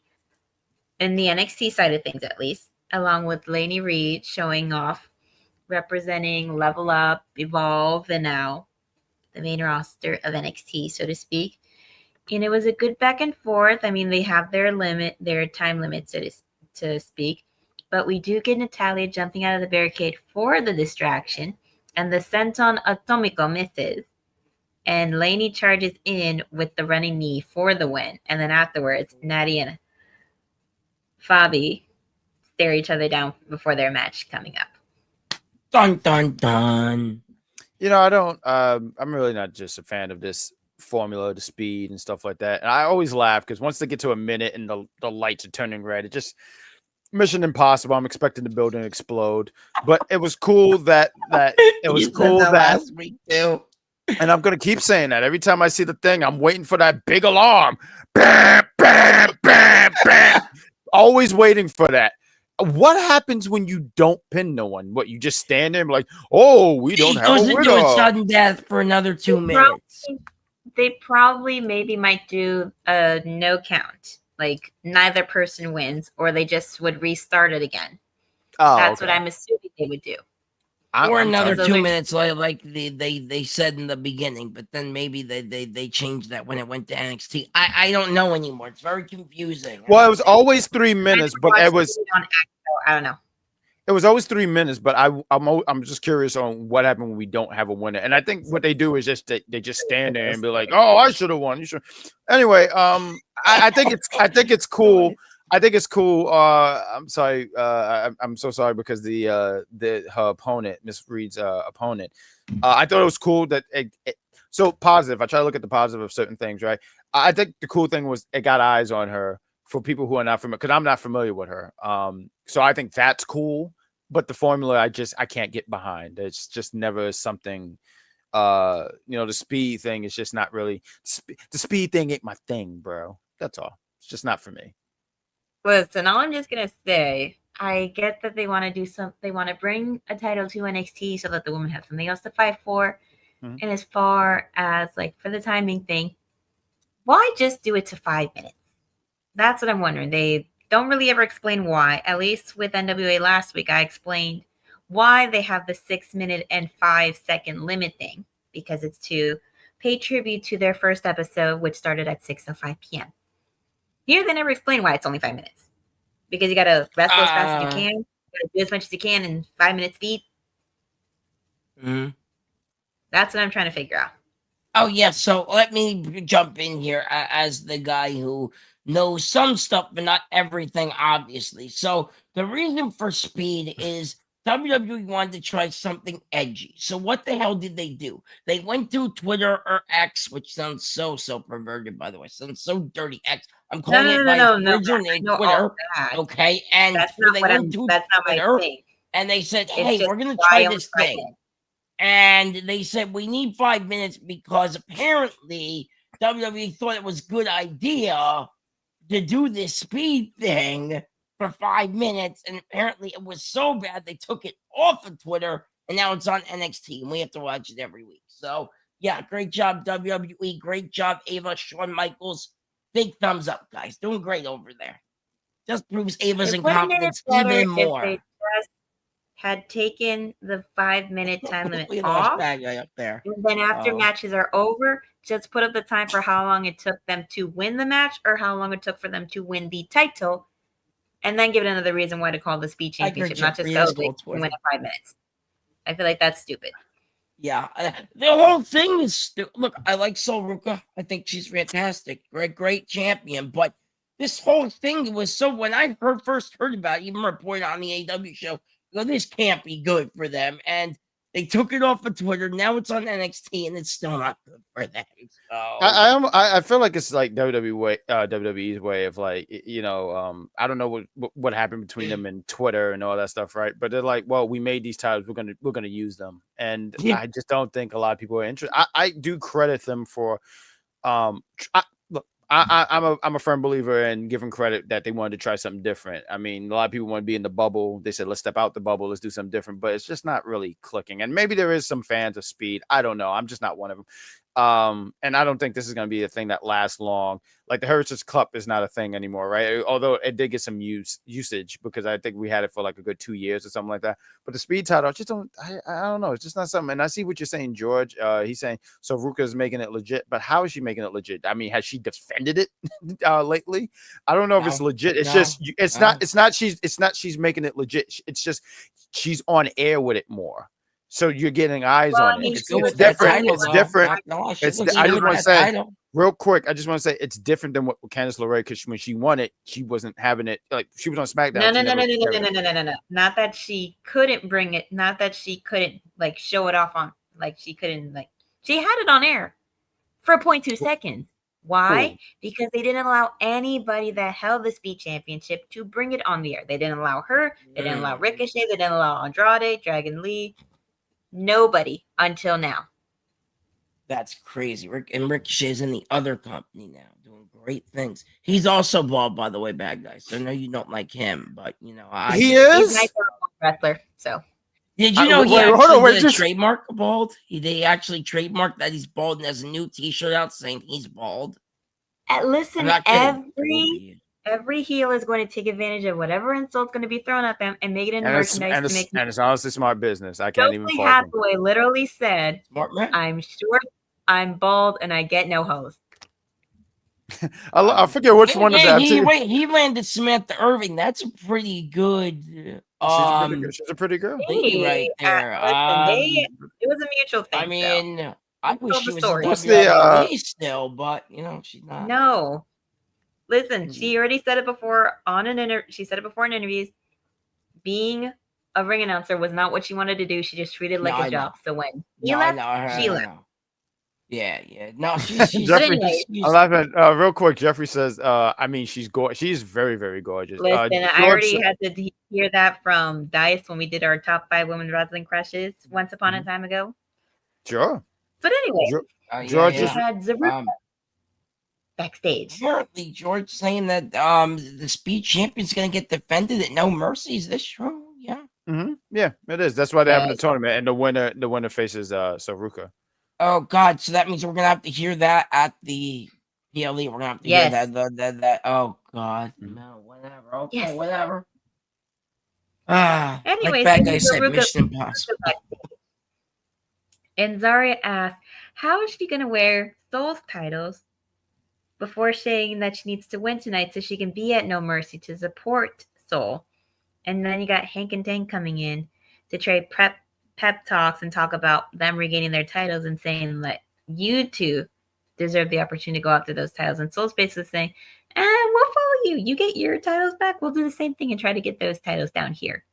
in the NXT side of things at least, along with Lainey Reid showing off, representing Level Up, Evolve, and now the main roster of NXT, so to speak. And it was a good back and forth. I mean, they have their time limit, so to speak. But we do get Natalia jumping out of the barricade for the distraction, and the senton atomico misses. And Lainey charges in with the running knee for the win. And then afterwards, Natty and Faby stare each other down before their match coming up. Dun dun dun. I don't. I'm really not just a fan of this formula, the speed and stuff like that. And I always laugh because once they get to a minute and the lights are turning red, it just Mission Impossible. I'm expecting the building to explode. But it was cool that it was You said cool that. last week too. And I'm gonna keep saying that every time I see the thing. I'm waiting for that big alarm. Bam, bam, bam, bam. Always waiting for that. What happens when you don't pin no one? What, you just stand there and be like, "Oh, we don't He have goes a into a winner." sudden death for another 2 minutes. They probably maybe might do a no count. Like neither person wins, or they just would restart it again. Oh, That's okay. what I'm assuming they would do. Or I'm another sorry. 2 minutes like they said in the beginning, but then maybe they changed that when it went to NXT. I don't know anymore. It's very confusing. Well, it was always 3 minutes, but I don't know. it was always 3 minutes. But I'm just curious on what happened when we don't have a winner. And I think what they do is just they just stand there and be like, "Oh, I should have won. You should." Anyway, I think it's cool. I think it's cool. I'm sorry. I'm so sorry because her opponent, Miss Reed's opponent. I thought it was cool that so positive. I try to look at the positive of certain things, right? I think the cool thing was it got eyes on her for people who are not familiar, because I'm not familiar with her. So I think that's cool. But the formula, I can't get behind. It's just never something. The speed thing is just not really. The speed thing ain't my thing, bro. That's all. It's just not for me. Listen, all I'm just gonna say, I get that they want to do they want to bring a title to NXT so that the women have something else to fight for. Mhm. And as far as like for the timing thing, why just do it to 5 minutes? That's what I'm wondering. They don't really ever explain why. At least with NWA last week, I explained why they have the 6 minute and 5 second limit thing, because it's to pay tribute to their first episode, which started at 6:05 p.m. Here, they never explain why it's only 5 minutes, because you got to wrestle as fast as you can, you got to do as much as you can in 5 minute speed. Mm-hmm. That's what I'm trying to figure out. Oh, yeah. So let me jump in here as the guy who knows some stuff, but not everything, obviously. So the reason for speed is WWE wanted to try something edgy. So what the hell did they do? They went to Twitter or X, which sounds so perverted, by the way. Sounds so dirty. X. I'm calling it by its original name, No, Twitter. all that. Okay. And that's so not they what went to That's not Twitter my thing. and they said, It's hey, just we're going to try this why thing. And they said, we need 5 minutes because apparently WWE thought it was a good idea to do this speed thing for 5 minutes. And apparently it was so bad they took it off of Twitter and now it's on NXT and we have to watch it every week. So, yeah, great job, WWE. Great job, Ava, Shawn Michaels. Big thumbs up, guys. Doing great over there. Just proves Ava's incompetence even more. If they just had taken the 5 minute time limit We off, lost bad guy up there. and then after matches are over, just put up the time for how long it took them to win the match or how long it took for them to win the title, and then give it another reason why to call the speed championship, not just go win in 5 minutes. I feel like that's stupid. Yeah, the whole thing is look. I like Sol Ruca. I think she's fantastic. Great champion. But this whole thing was so. When I first heard about it, even reported on the AW show, this can't be good for them. And they took it off of Twitter. Now it's on NXT, and it's still not good for them. So I feel like it's like WWE's way of like, I don't know what happened between them and Twitter and all that stuff, right? But they're like, well, we made these titles, we're gonna use them, and I just don't think a lot of people are interested. I do credit them for, look. I'm a firm believer in giving credit that they wanted to try something different. I mean, a lot of people want to be in the bubble. They said, let's step out the bubble. Let's do something different. But it's just not really clicking. And maybe there is some fans of speed. I don't know. I'm just not one of them. And I don't think this is going to be a thing that lasts long. Like the Heritage Cup is not a thing anymore, right? Although it did get some usage because I think we had it for like a good 2 years or something like that. But the speed title, I don't know. It's just not something. And I see what you're saying, George. He's saying, so Ruka is making it legit, but how is she making it legit? I mean, has she defended it lately? I don't know if it's legit. It's not she's making it legit. It's just she's on air with it more. So you're getting eyes on it. It's different. It's different. I just want to say real quick. I just want to say it's different than what Candice LeRae, because when she won it, she wasn't having it. Like she was on SmackDown. No. Not that she couldn't bring it. Not that she couldn't like show it off on. Like she couldn't like she had it on air for 0.2 seconds. Why? Because they didn't allow anybody that held the Speed Championship to bring it on the air. They didn't allow her. They didn't allow Ricochet. They didn't allow Andrade, Dragon Lee. Nobody until now. That's crazy. Ricochet's in the other company now, doing great things. He's also bald, by the way, bad guy. So I know you don't like him, but he is. He's a nice wrestler. So did you know he actually did a trademark bald? They actually trademarked that he's bald and has a new T-shirt out saying he's bald. Listen, every heel is going to take advantage of whatever insult's going to be thrown at them and make it into merchandise. And it's honestly smart business. I can't even fault Hathaway literally said, I'm short, I'm bald, and I get no host. I forget which one of them. He landed Samantha Irving. That's a pretty good. She's a pretty girl. Right there. It was a mutual thing. I mean, I wish she was still, but she's not. No. Listen, she already said it before she said it before in interviews. Being a ring announcer was not what she wanted to do. She just treated it like a job. So when she left, she left. Yeah. No, she's Jeffrey. I'm laughing. Real quick, Jeffrey says, I mean, she's She's very, very gorgeous. Listen, I already had to hear that from Dice when we did our top 5 women's wrestling crushes once upon a time ago. Sure. But anyway, George had Zaruka backstage. Apparently, George saying that the Speed Champion's going to get defended at No Mercy. Is this true? Yeah. Yeah, it is. That's why they're having the tournament, and the winner faces Sol Ruca. Oh God! So that means we're gonna have to hear that at the PLE. We're gonna have to hear Yes. that. Oh God! No, whatever. Okay, Yes. whatever. Like Anyways, bad then guy you go said, Ruka Mission Impossible. backstage. And Zaria asked, how is she going to wear Sol's titles before saying that she needs to win tonight so she can be at No Mercy to support Sol? And then you got Hank and Tank coming in to trade pep talks and talk about them regaining their titles and saying that you two deserve the opportunity to go after those titles. And Sol's basically saying, we'll follow you. You get your titles back. We'll do the same thing and try to get those titles down here.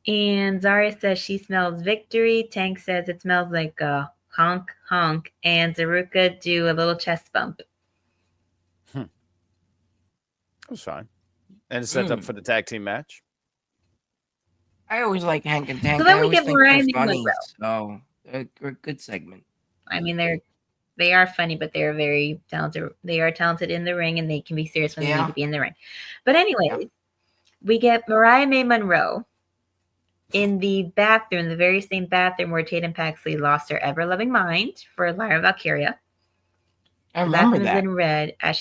And Zaria says she smells victory. Tank says it smells like a honk, honk. And Zaruka do a little chest bump. It was fine. And it's set up for the tag team match. I always like Hank and Tank. So then I we always get think Mariah they're and funny. Monroe. So a good segment. I mean, they are funny, but they're very talented. They are talented in the ring, and they can be serious when they need to be in the ring. But anyway, we get Mariah May Monroe in the bathroom, the very same bathroom where Tatum Paxley lost her ever-loving mind for Lyra Valkyria. I remember that. Is in red as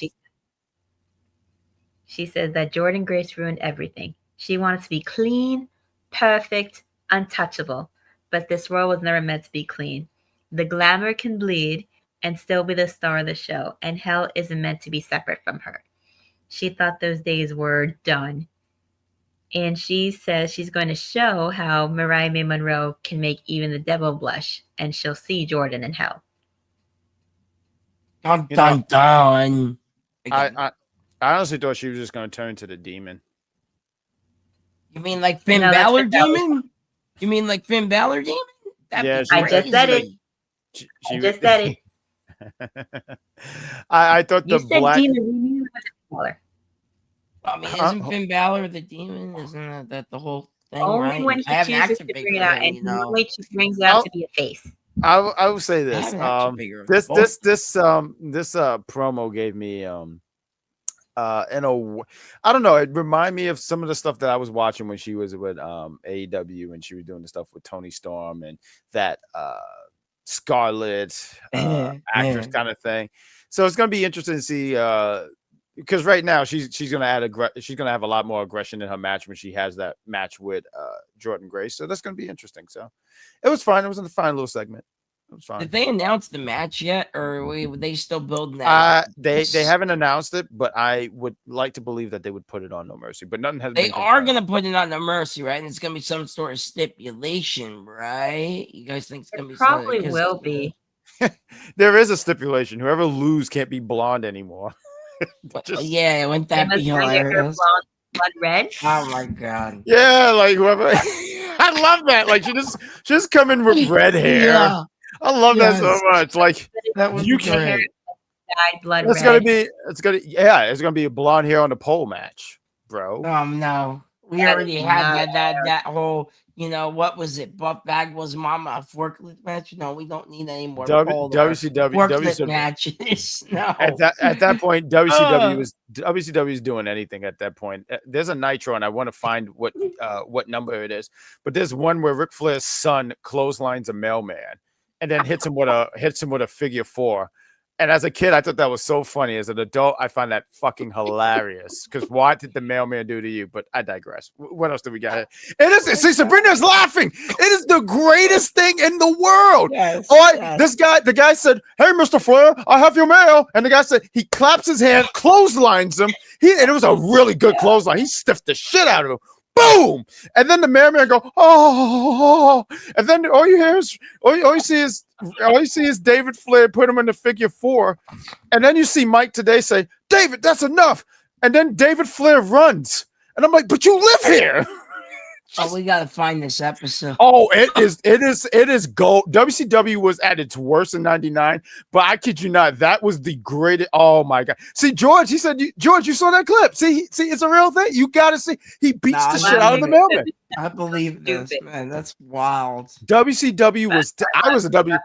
she says that Jordan Grace ruined everything. She wanted to be clean, perfect, untouchable. But this world was never meant to be clean. The glamour can bleed and still be the star of the show, and hell isn't meant to be separate from her. She thought those days were done. And she says she's going to show how Mariah May Monroe can make even the devil blush, and she'll see Jordan in hell. Dun, dun, dun. I honestly thought she was just going to turn into the demon. You mean like Finn Balor demon? You mean like Finn Balor demon? I just said it. I just said it. I thought you the said black demon. I mean, isn't Finn Balor the demon? Isn't that the whole thing? Only right? when he chooses to bring it out, and he only brings it out to be a face. I will say this. This promo gave me I don't know, it reminded me of some of the stuff that I was watching when she was with AEW and she was doing the stuff with Tony Storm and that Scarlet actress kind of thing. So it's gonna be interesting to see because right now she's gonna have a lot more aggression in her match when she has that match with Jordan Grace. So that's gonna be interesting. So it was fine. It was a fine little segment. It was fine. Did they announce the match yet, or were they still building that? They haven't announced it, but I would like to believe that they would put it on No Mercy. But nothing has. They are gonna put it on No Mercy, right? And it's gonna be some sort of stipulation, right? You guys think it's gonna be? Probably will be. There is a stipulation. Whoever loses can't be blonde anime. Yeah, wouldn't that be hilarious? Blood red. Oh my god. Yeah, like whoever. I love that. Like she just come in with red hair. Yeah. I love that so much. Like that would be great. Blood it's red. It's gonna be a blonde hair on the pole match, bro. No. We already had that whole, what was it? Buff Bagwell's mama, a forklift match? No, we don't need any more WCW matches. No. At that point, WCW is doing anything at that point. There's a Nitro, and I want to find what number it is. But there's one where Ric Flair's son clotheslines a mailman and then hits him with a figure four. And as a kid, I thought that was so funny. As an adult, I find that fucking hilarious. Because what did the mailman do to you? But I digress. What else do we got here? See, Sabrina's laughing. It is the greatest thing in the world. Yes, the guy said, "Hey, Mr. Flair, I have your mail." And the guy said, he claps his hand, clotheslines him. And it was a really good clothesline. He stiffed the shit out of him. Boom! And then the mailman go, "Oh!" And then all you see is David Flair put him in the figure four, and then you see Mike today say, "David, that's enough." And then David Flair runs, and I'm like, "But you live here." We gotta find this episode. Oh, it is gold. WCW was at its worst in '99, but I kid you not, that was the greatest. Oh my god! See, George, he said, George, you saw that clip. See, it's a real thing. You gotta see. He beats the shit out of the mailman. I believe this, man. That's wild. WCW was. I was a W.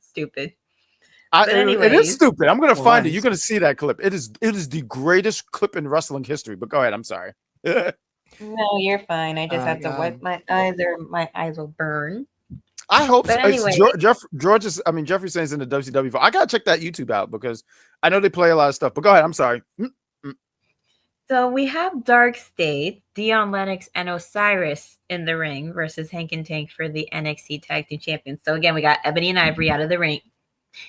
Stupid. It is stupid. I'm gonna find it. You're gonna see that clip. It is the greatest clip in wrestling history. But go ahead. I'm sorry. No, you're fine. I just have to wipe my eyes or my eyes will burn. I hope so. But anyway, Jeffrey Saints in the WCW. I gotta check that YouTube out because I know they play a lot of stuff. But go ahead. I'm sorry. so we have Dark State, Dion Lennox, and Osiris in the ring versus Hank and Tank for the NXT Tag Team Champions. So again, we got Ebony and Ivory out of the ring.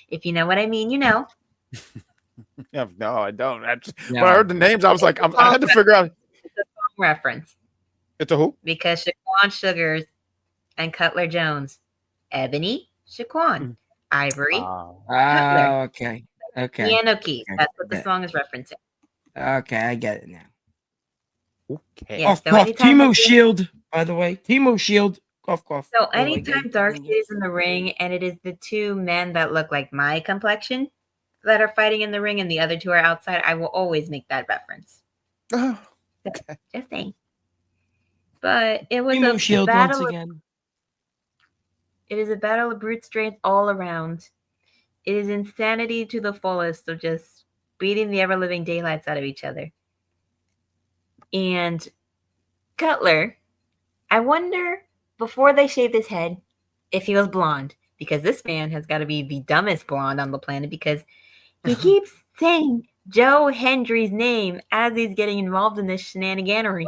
If you know what I mean, you know. Yeah, no, I don't. No. When I heard the names, I was like, I had to figure out. It's a song reference. It's a who? Because Shaquan Sugars and Cutler Jones, Ebony, Shaquan, Ivory, Cutler. Okay. Okay. Piano keys. That's what the song is referencing. Okay, I get it now. Okay. Yeah, Cough, so cough. anytime Timo Shield, by the way. Timo Shield. Cough, cough. So anytime Dark State is in the ring and it is the two men that look like my complexion that are fighting in the ring and the other two are outside, I will always make that reference. Oh, okay. Just saying. But it was Timo a Shield battle. once again. It is a battle of brute strength all around. It is insanity to the fullest of just beating the ever-living daylights out of each other. And Cutler, I wonder, before they shaved his head, if he was blonde. Because this man has got to be the dumbest blonde on the planet because he keeps saying Joe Hendry's name as he's getting involved in this shenaniganery.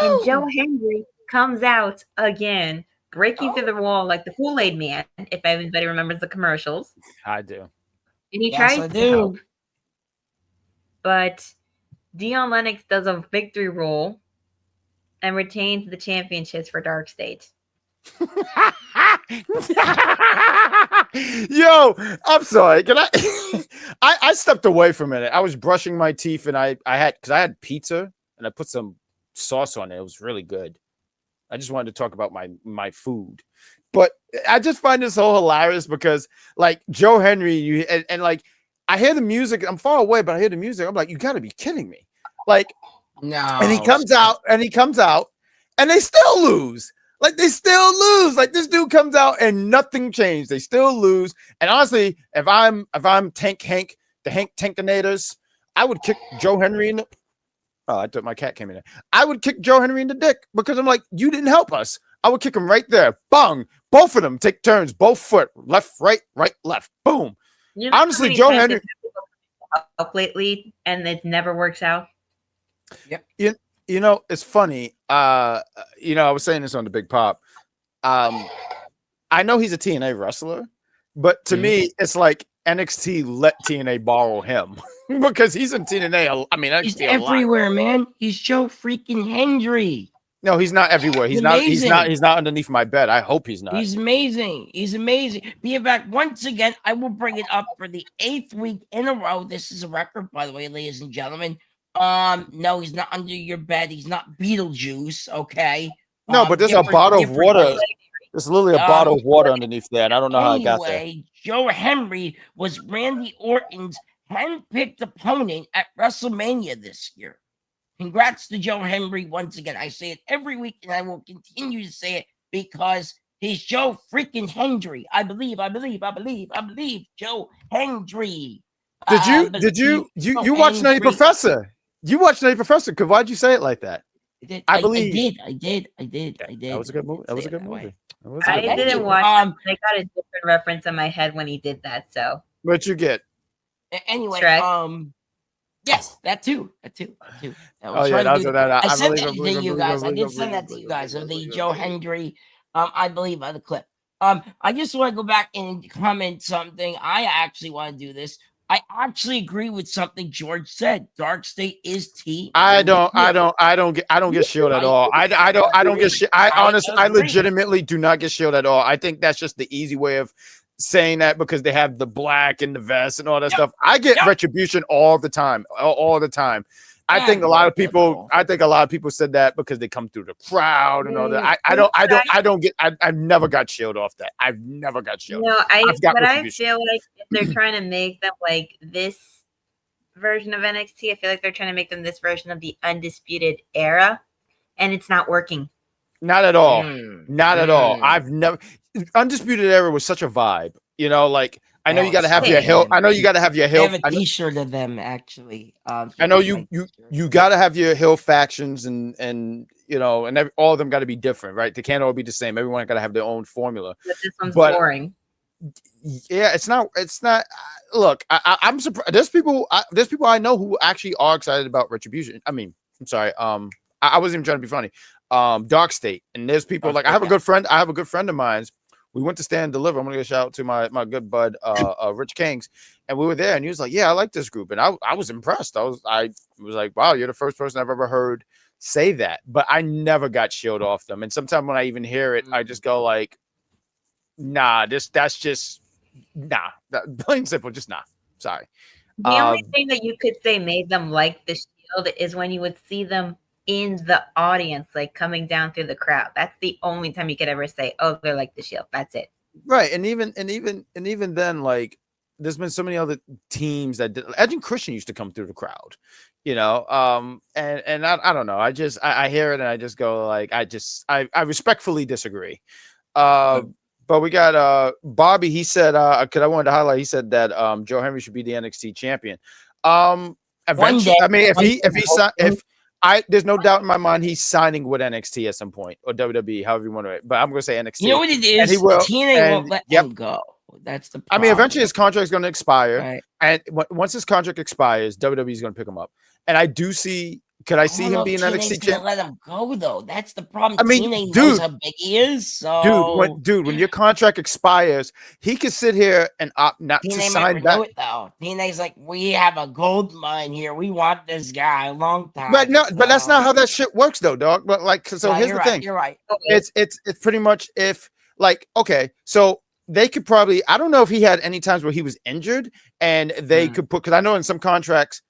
And Joe Hendry comes out again, breaking through the wall like the Kool-Aid Man, if anybody remembers the commercials. I do. And he Yes, tries I to do. help. But Dion Lennox does a victory roll and retains the championships for Dark State. Yo, I'm sorry. Can I? I stepped away for a minute. I was brushing my teeth, and I had pizza, and I put some sauce on it. It was really good. I just wanted to talk about my food, but I just find this so hilarious because like Joe Henry, and like I hear the music. I'm far away, but I hear the music. I'm like, you got to be kidding me! Like, No. and he comes out, and they still lose. Like they still lose. Like this dude comes out and nothing changed. They still lose. And honestly, if I'm Tank Hank, the Hank Tankinators, I would kick Joe Henry in the. Oh, I thought my cat came in there. I would kick Joe Henry in the dick because I'm like, you didn't help us. I would kick him right there. Bang. Both of them take turns, both foot, left, right, left. Boom. You know Honestly, Joe Henry up lately, and it never works out. Yep. You know, it's funny. I was saying this on the Big Pop. I know he's a TNA wrestler, but to me, it's like NXT let TNA borrow him because he's in TNA. I mean, NXT he's everywhere, man. He's Joe freaking Hendry. No, he's not everywhere. He's not. He's not underneath my bed. I hope he's not. He's amazing. He's amazing. Being back once again, I will bring it up for the 8th week in a row. This is a record, by the way, ladies and gentlemen. No, he's not under your bed. He's not Beetlejuice, okay? No, but there's a bottle of water. There's literally a bottle of water underneath there, and I don't know how it got there. Joe Henry was Randy Orton's handpicked opponent at WrestleMania this year. Congrats to Joe Henry once again. I say it every week, and I will continue to say it because he's Joe freaking Hendry. I believe Joe Hendry. Did you watch Nutty Professor? You watched Nutty Professor? Because why'd you say it like that? I believe I did. That was a good movie. That was a good movie. I didn't watch. I got a different reference in my head when he did that. So what you get? Anyway, Shrek. Yes, that too. That was I sent that to you guys. I did send that to you guys of the Joe Hendry. I believe the clip. I just want to go back and comment something. I actually want to do this. I actually agree with something George said. Dark State is T. I don't get shielded at all. I don't get shit. I legitimately do not get shielded at all. I think that's just the easy way of saying that because they have the black and the vest and all that stuff. I get retribution all the time. I think a lot of people said that because they come through the crowd and all that. I've never got shielded off that. I've never got shielded. No, I feel like if they're trying to make them like this version of NXT, I feel like they're trying to make them this version of the Undisputed Era, and it's not working. Not at all. Not at all. I've never. Undisputed Era was such a vibe. You know, like I know you got to have your hill. I know you got to have your hill. I have a T-shirt of them actually. I know you got to have your hill factions and you know, and all of them got to be different, right? They can't all be the same. Everyone got to have their own formula. But this one's But boring. yeah, it's not. Look, I'm surprised. There's people I know who actually are excited about Retribution. I mean, I'm sorry. I wasn't even trying to be funny. Dark State, and there's people like I have a good friend of mine. We went to Stand and Deliver. I'm gonna give a shout out to my good bud, Rich Kings, and we were there, and he was like, "Yeah, I like this group," and I was impressed. I was like, "Wow, you're the first person I've ever heard say that," but I never got shielded off them. And sometimes when I even hear it, I just go like, "Nah, that's just nah." Plain simple, just nah. Sorry. The only thing that you could say made them like the Shield is when you would see them in the audience, like coming down through the crowd. That's the only time you could ever say, "Oh, they're like the Shield." That's it. Right, and even then, like, there's been so many other teams that did. Edge and Christian used to come through the crowd, you know. And I don't know. I hear it and I just go like, I respectfully disagree. But we got Bobby. He said, because I wanted to highlight. He said that Joe Henry should be the NXT champion. Eventually, I mean, there's no doubt in my mind he's signing with NXT at some point, or WWE, however you want to. But I'm going to say NXT. You know what it is? And he will. TNA won't let him go. That's the problem. I mean, eventually his contract is going to expire, right. And once his contract expires, WWE is going to pick him up. And I do see. Could I see him being NXT champion? Let him go though. That's the problem. I mean, TNA knows how big he is. So, when your contract expires, he could sit here and opt not to sign back. It though. TNA's like, we have a gold mine here. We want this guy a long time. But no, but that's not how that shit works, though, dog. But like, so here's the thing. You're right. It's pretty much if like, okay, so they could probably. I don't know if he had any times where he was injured, and they could put, because I know in some contracts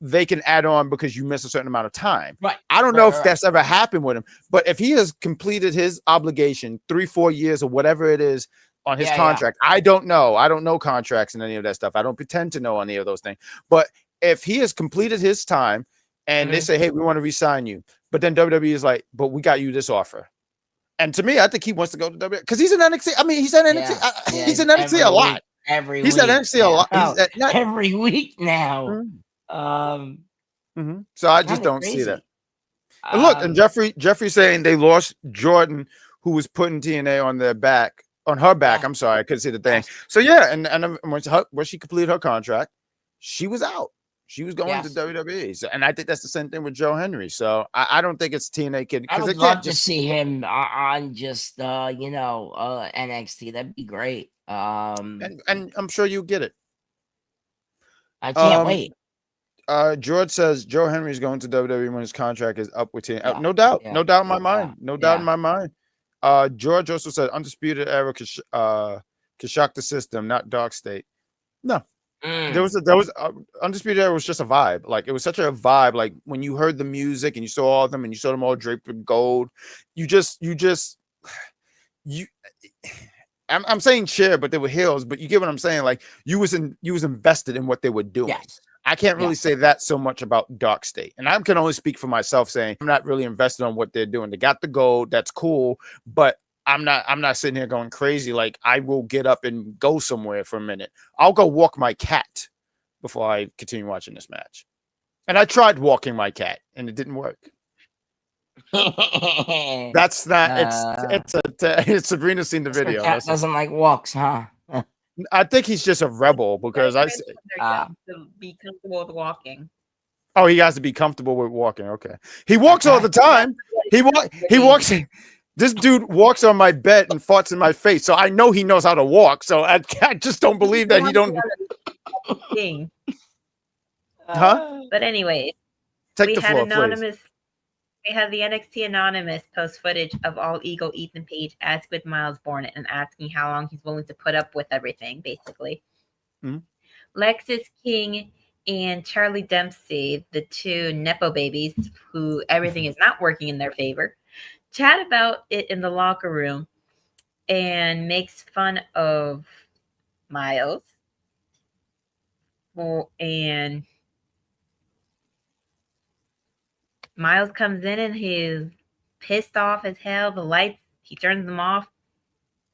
they can add on because you miss a certain amount of time. Right. I don't know if that's ever happened with him, but if he has completed his obligation 3-4 years or whatever it is on his contract, I don't know. I don't know contracts and any of that stuff. I don't pretend to know any of those things. But if he has completed his time and they say, hey, we want to re-sign you, but then WWE is like, but we got you this offer. And to me, I think he wants to go to WWE because he's in NXT. I mean, he's in NXT. He's in NXT a lot. He's at NXT a lot. Every week now. Mm-hmm. So I just don't see that. And look, and Jeffrey saying they lost Jordan, who was putting TNA on her back. I'm sorry, I couldn't see the thing. So yeah, and when she completed her contract, she was out. She was going to WWE. So, and I think that's the same thing with Joe Henry. So I don't think it's TNA kid. I would love to see him on just NXT. That'd be great. And I'm sure you get it. I can't wait. George says Joe Henry is going to WWE when his contract is up with TNA. No doubt. No doubt in my mind. No doubt in my mind. George also said Undisputed Era could shock the system, not Dark State. No. There was Undisputed Era was just a vibe. Like, it was such a vibe. Like, when you heard the music and you saw all of them and you saw them all draped with gold, I'm saying cheer, but they were heels, but you get what I'm saying. Like, you was invested in what they were doing. Yes. I can't really say that so much about Dark State. And I can only speak for myself, saying I'm not really invested on what they're doing. They got the gold, that's cool, but I'm not sitting here going crazy. Like, I will get up and go somewhere for a minute. I'll go walk my cat before I continue watching this match. And I tried walking my cat and it didn't work. That's not it's Sabrina's seen the video. Cat doesn't like walks, huh? I think he's just a rebel because to be comfortable with walking. Oh, he has to be comfortable with walking. Okay, he walks all the time. He walks. This dude walks on my bed and farts in my face, so I know he knows how to walk. So I just don't believe that he don't. Huh? But anyway, take the floor, please. We have the NXT Anonymous post footage of All Ego Ethan Page as with Miles Bourne and asking how long he's willing to put up with everything, basically. Mm-hmm. Lexis King and Charlie Dempsey, the two Nepo babies who everything is not working in their favor, chat about it in the locker room and makes fun of Miles. And Miles comes in and he's pissed off as hell. The lights, he turns them off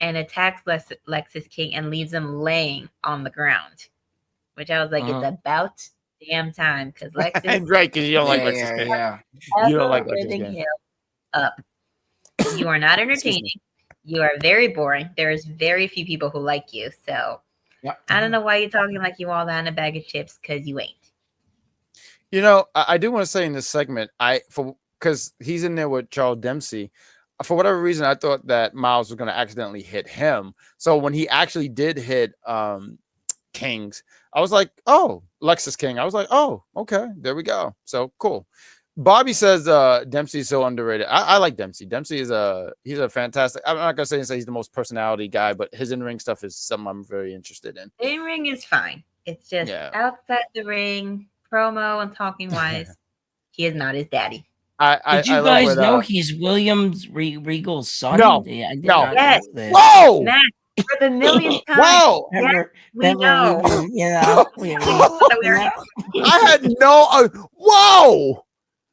and attacks Lexis King and leaves him laying on the ground. Which I was like, it's about damn time because Lexis. Right, because you don't like Lexis King. Yeah. You don't like Lexis King. up. You are not Excuse entertaining. me. You are very boring. There is very few people who like you. So I don't know why you're talking like you all that in a bag of chips, because you ain't. You know, I do want to say in this segment, because he's in there with Charles Dempsey. For whatever reason, I thought that Miles was going to accidentally hit him. So when he actually did hit Kings, I was like, oh, Lexus King. I was like, oh, okay, there we go. So cool. Bobby says Dempsey is so underrated. I like Dempsey. Dempsey is he's a fantastic. I'm not gonna say he's the most personality guy, but his in-ring stuff is something I'm very interested in. In-ring is fine. It's just Yeah. outside the ring, promo and talking wise, he is not his daddy. Did you love guys what, know he's Williams Regal's son? No, Yeah, I did no. not Yes. know this. Whoa! Matt, for the millionth time. Whoa! Remember, we know. you know, I had no. Whoa!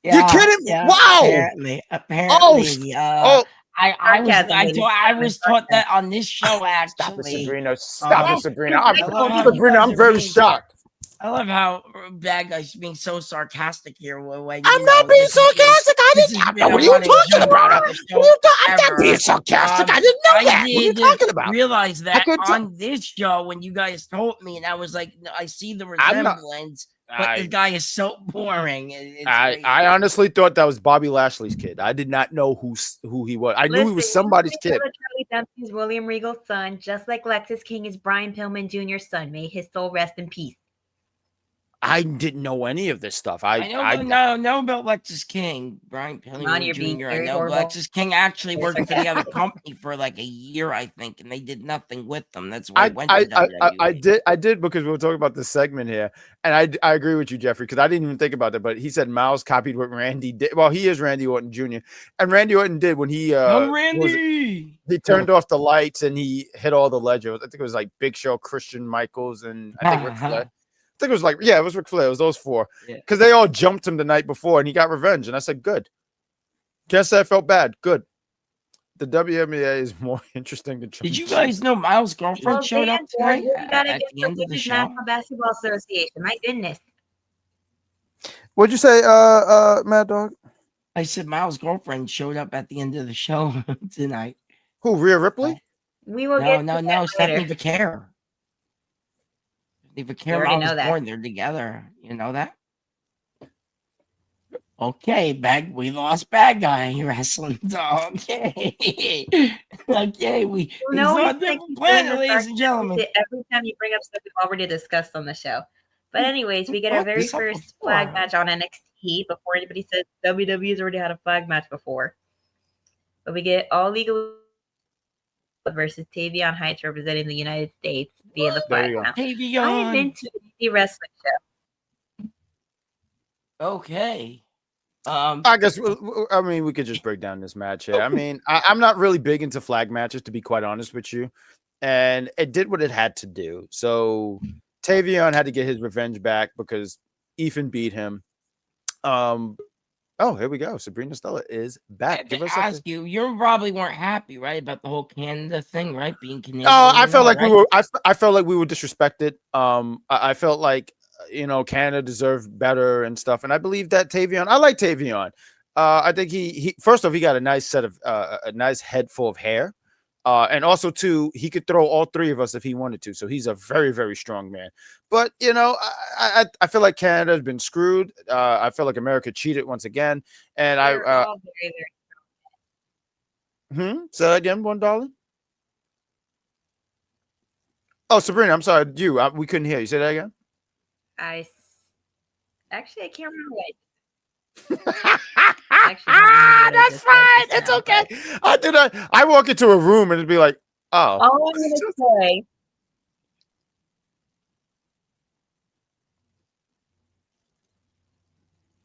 Yeah, You're kidding me? yeah, Wow! Apparently, oh, I was sarcasm, taught that on this show. stop it, Actually, Sabrina. Stop it, Sabrina. I love how you Sabrina, guys I'm are very being shocked. I love how Bad Guy's being so sarcastic here. When, I'm not being sarcastic. I didn't know. What are you talking about? I'm not being sarcastic. I didn't know that. What are you talking about? Realize that on this show when you guys told me, and I was like, I see the resemblance, but the guy is so boring. I honestly thought that was Bobby Lashley's kid. I did not know who he was. I knew he was somebody's kid. Charlie Dempsey's William Regal's son, just like Lexus King is Brian Pillman Jr.'s son. May his soul rest in peace. I didn't know any of this stuff. I know about Lexus King, Brian Pillman Jr. I know Lexus King actually worked for the other company for like a year, I think, and they did nothing with them. That's why I did because we were talking about this segment here, and I agree with you, Jeffrey, because I didn't even think about that. But he said Miles copied what Randy did. Well, he is Randy Orton Jr. and Randy Orton did when he he turned off the lights and he hit all the legends. I think it was like Big Show, Christian Michaels, and I think Ric Flair. I think it was Ric Flair. It was those four because they all jumped him the night before and he got revenge. And I said, good. Can't say I felt bad. Good. The WNBA is more interesting than. Did you guys know Miles' girlfriend showed up tonight at the end of the show? National Basketball Association. My goodness. What'd you say, Mad Dog? I said Miles' girlfriend showed up at the end of the show tonight. Who? Rhea Ripley? We will no. Stephanie Vaquer. Vaquer was born. They're together. You know that? Okay, we lost Bad Guy wrestling. Okay. Okay, he's on different planet, ladies and gentlemen. Every time you bring up stuff we've already discussed on the show. But anyways, we get our very first flag match on NXT before anybody says WWE's already had a flag match before. But we get All Legal versus Tavion Heights representing the United States via the flag match. I've been to the wrestling show. Okay. I guess we could just break down this match here. I mean, I'm not really big into flag matches, to be quite honest with you, and it did what it had to do. So Tavion had to get his revenge back because Ethan beat him. Oh, here we go. Sabrina Estella is back. You probably weren't happy, right, about the whole Canada thing, right? Being Canadian. Oh, I felt like we were. I felt like we were disrespected. I felt like Canada deserved better and stuff. And I believe that Tavion. I like Tavion. I think he first off he got a nice set of a nice head full of hair. And also, too, he could throw all three of us if he wanted to. So he's a very, very strong man. But, I feel like Canada has been screwed. I feel like America cheated once again. And all very, very strong. Say that again, one darling. Oh, Sabrina, I'm sorry. We couldn't hear you. Say that again. I can't remember what. That's fine. It's okay. I do that. I walk into a room and it'd be like, oh. All I'm gonna say.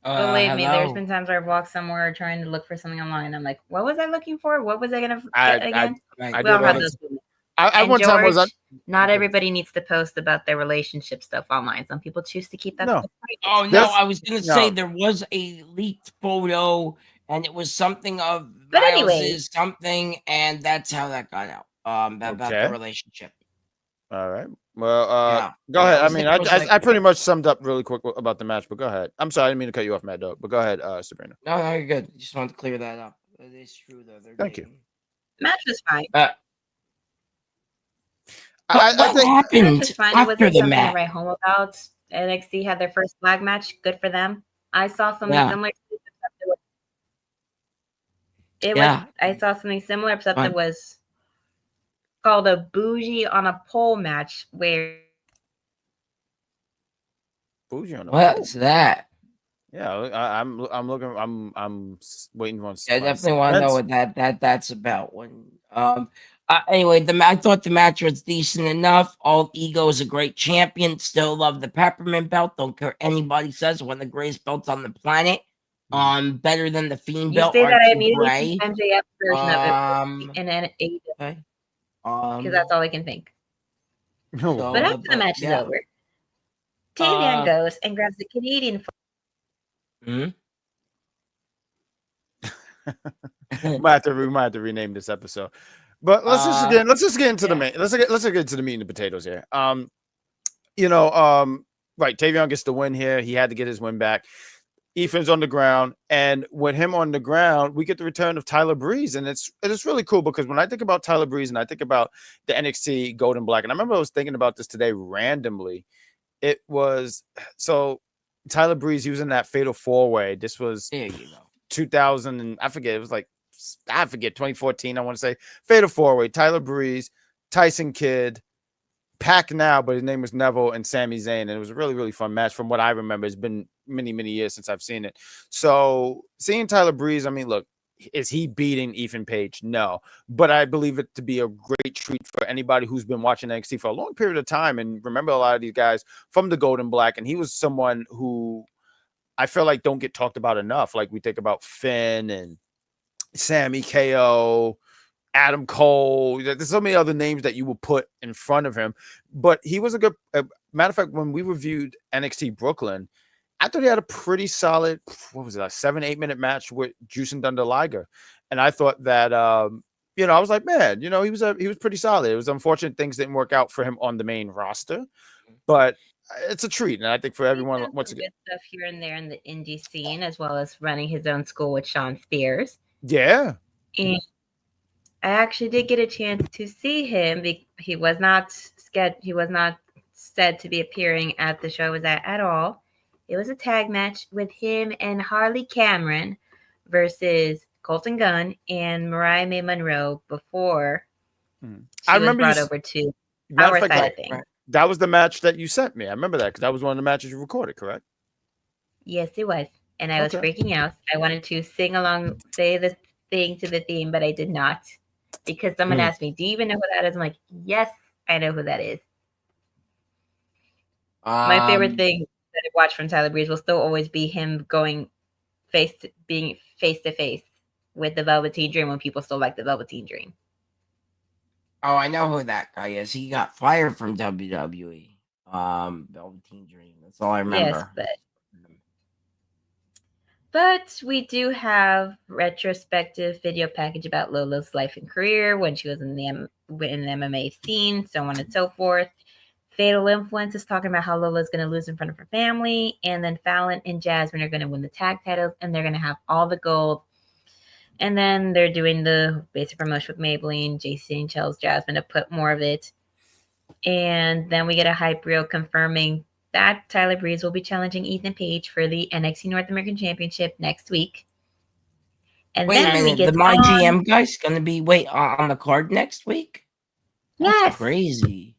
Believe me, there's been times where I've walked somewhere trying to look for something online. I'm like, what was I looking for? What was I gonna get again? We all have those moments. Not everybody needs to post about their relationship stuff online. Some people choose to keep that. No. Oh no, I was gonna say there was a leaked photo, and it was something of Miles's something, and that's how that got out. About the relationship. All right. Well, go ahead. I mean, I pretty much summed up really quick about the match, but go ahead. I'm sorry, I didn't mean to cut you off, Mad Dog, but go ahead, Sabrina. No, you're good. Just wanted to clear that up. That is true, though. Thank you. Match was fine. What think Match happened was fine. It after wasn't the something to match? write home about. NXT had their first flag match. Good for them. I saw something Yeah. similar. Yeah. I saw something similar, except Fine. it was called a bougie on a pole match, where bougie on the What's pole. that? Yeah, I'm looking. I'm waiting on. I definitely want to know what that's about. Anyway, I thought the match was decent enough. All Ego is a great champion. Still love the peppermint belt. Don't care what anybody says. One of the greatest belts on the planet. Better than the Fiend you belt. say that, I R2 immediately Bray. think MJF version of it, and then Okay. because that's all I can think. No, So, But after the match is over, Tavion goes and grabs the Canadian flag. we might have to rename this episode. But let's just get into the main. Let's get into the meat and the potatoes here. Right, Tavion gets the win here. He had to get his win back. Ethan's on the ground, and with him on the ground, we get the return of Tyler Breeze, and it's really cool because when I think about Tyler Breeze and I think about the NXT Gold and Black, and I remember I was thinking about this today randomly. It was so Tyler Breeze. He was in that Fatal 4-Way. This was 2000, and I forget. It was like 2014. I want to say Fatal 4-Way. Tyler Breeze, Tyson Kidd, Pac now, but his name was Neville, and Sami Zayn, and it was a really, really fun match from what I remember. It's been many, many years since I've seen it. So seeing Tyler Breeze, I mean, look, is he beating Ethan Page? No, but I believe it to be a great treat for anybody who's been watching NXT for a long period of time and remember a lot of these guys from the Gold and Black, and he was someone who I feel like don't get talked about enough. Like we think about Finn and Sammy KO, Adam Cole. There's so many other names that you will put in front of him, but he was a good matter of fact. When we reviewed NXT Brooklyn, I thought he had a pretty solid, what was it, a 7-8 minute match with Juice and Thunder Liger, and I thought that I was like, man, he was pretty solid. It was unfortunate things didn't work out for him on the main roster, but it's a treat, and I think for everyone, once again, good stuff here and there in the indie scene, as well as running his own school with Sean Spears. Yeah. And I actually did get a chance to see him. He was not said to be appearing at the show I was at all. It was a tag match with him and Harley Cameron versus Colton Gunn and Mariah May Monroe before I remember was brought over to our side of things. That was the match that you sent me. I remember that because that was one of the matches you recorded, correct? Yes, it was. And I was freaking out. I wanted to sing along, say the thing to the theme, but I did not. Because someone asked me, do you even know who that is? I'm like, yes, I know who that is. My favorite thing that I watched from Tyler Breeze will still always be him being face to face with the Velveteen Dream when people still like the Velveteen Dream. Oh, I know who that guy is. He got fired from WWE. Velveteen Dream. That's all I remember. Yes, but we do have retrospective video package about Lola's life and career when she was in the MMA scene, so on and so forth. Fatal Influence is talking about how Lola's going to lose in front of her family, and then Fallon and Jazmynn are going to win the tag titles, and they're going to have all the gold. And then they're doing the basic promotion with Maybelline. JC tells Jazmynn to put more of it. And then we get a hype reel confirming that Tyler Breeze will be challenging Ethan Page for the NXT North American Championship next week. And wait a minute, the My GM guy's going to be on the card next week? That's crazy.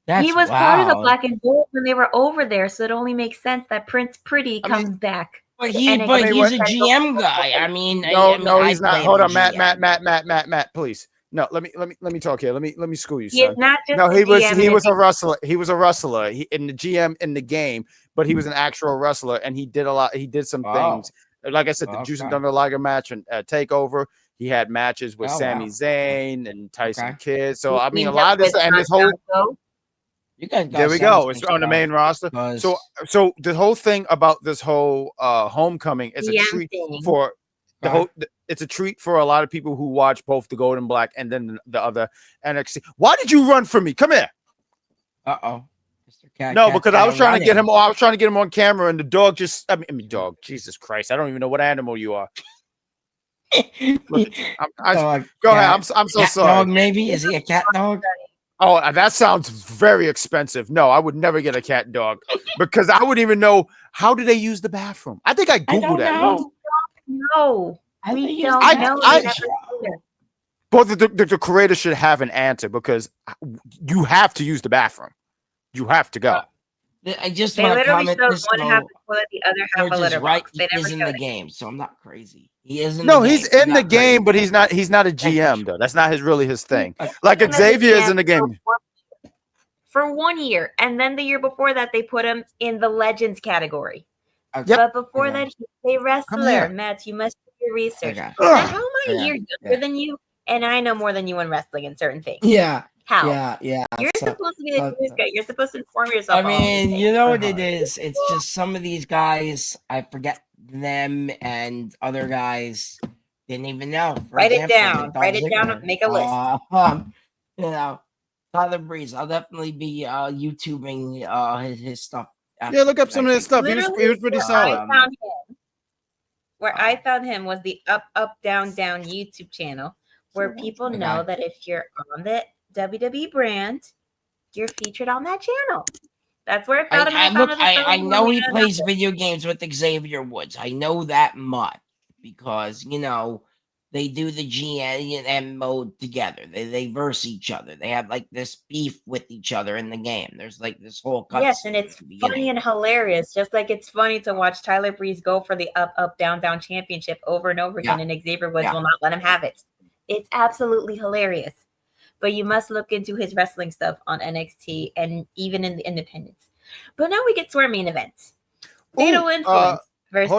He was part of the Black and Gold when they were over there, so it only makes sense that Prince Pretty comes back. But he's a GM guy. I mean, no, he's not. Hold on, Matt, please. No, let me talk here. Let me school you, son. He is not just he was a wrestler. He was a wrestler. In the GM in the game, but he was an actual wrestler, and he did a lot. He did some things. Like I said, the Juice and Thunder Liger match and Takeover. He had matches with Sami Zayn and Tyson Kidd. So I mean, a lot of this and this whole. You guys there we go. It's on the main roster. So the whole thing about this whole homecoming is a treat for the whole. It's a treat for a lot of people who watch both the Gold and Black and then the other NXT. Why did you run from me? Come here. No, because I was trying to get him. I was trying to get him on camera, and the dog just. I mean, dog. Jesus Christ! I don't even know what animal you are. Look at you. Dog, Go ahead. cat, I'm so cat sorry. dog, maybe? Is he a cat dog? Oh, that sounds very expensive. No, I would never get a cat dog because I wouldn't even know how do they use the bathroom. I think I I googled don't that. know. No, How do they we use the don't know. They bathroom? never told us. Both the creator should have an answer because you have to use the bathroom. You have to go. I just They want to literally comment showed this one half though. a toilet, the other half a George is litter right. box. He They never is in the showed it. game, so I'm not crazy. He is in No, the game. he's in the not game, crazy. but he's not a GM though. That's not really his thing. Okay. Like He was a Xavier is GM in the game. for 1 year, and then the year before that, they put him in the Legends category. Okay. Yep. But before Okay. that, he's a wrestler. here. Matt, you must do your research. Okay. Matt, how am I a Okay. year younger than you? And I know more than you in wrestling in certain things. Yeah. How? Yeah. You're supposed to be the news guy. You're supposed to inform yourself. I on all these mean, you things. know what it is? It's just some of these guys, I forget them, and other guys didn't even know. For Write it example, down. Dolph Write it down. Ziggler. Make a list. You know, Tyler Breeze. I'll definitely be YouTubing his stuff. Yeah, look up some of his stuff. He was pretty Where solid. I found him was the Up Up Down Down YouTube channel, where people know that if you're on the WWE brand, you're featured on that channel. That's where I found him. I know he plays video games with Xavier Woods. I know that much because they do the GM mode together. They verse each other. They have like this beef with each other in the game. There's like this whole yes, and it's funny and hilarious. Just like it's funny to watch Tyler Breeze go for the Up Up Down Down championship over and over again, and Xavier Woods will not let him have it. It's absolutely hilarious. But you must look into his wrestling stuff on NXT and even in the independents. But now we get to our main event. Fatal Influence versus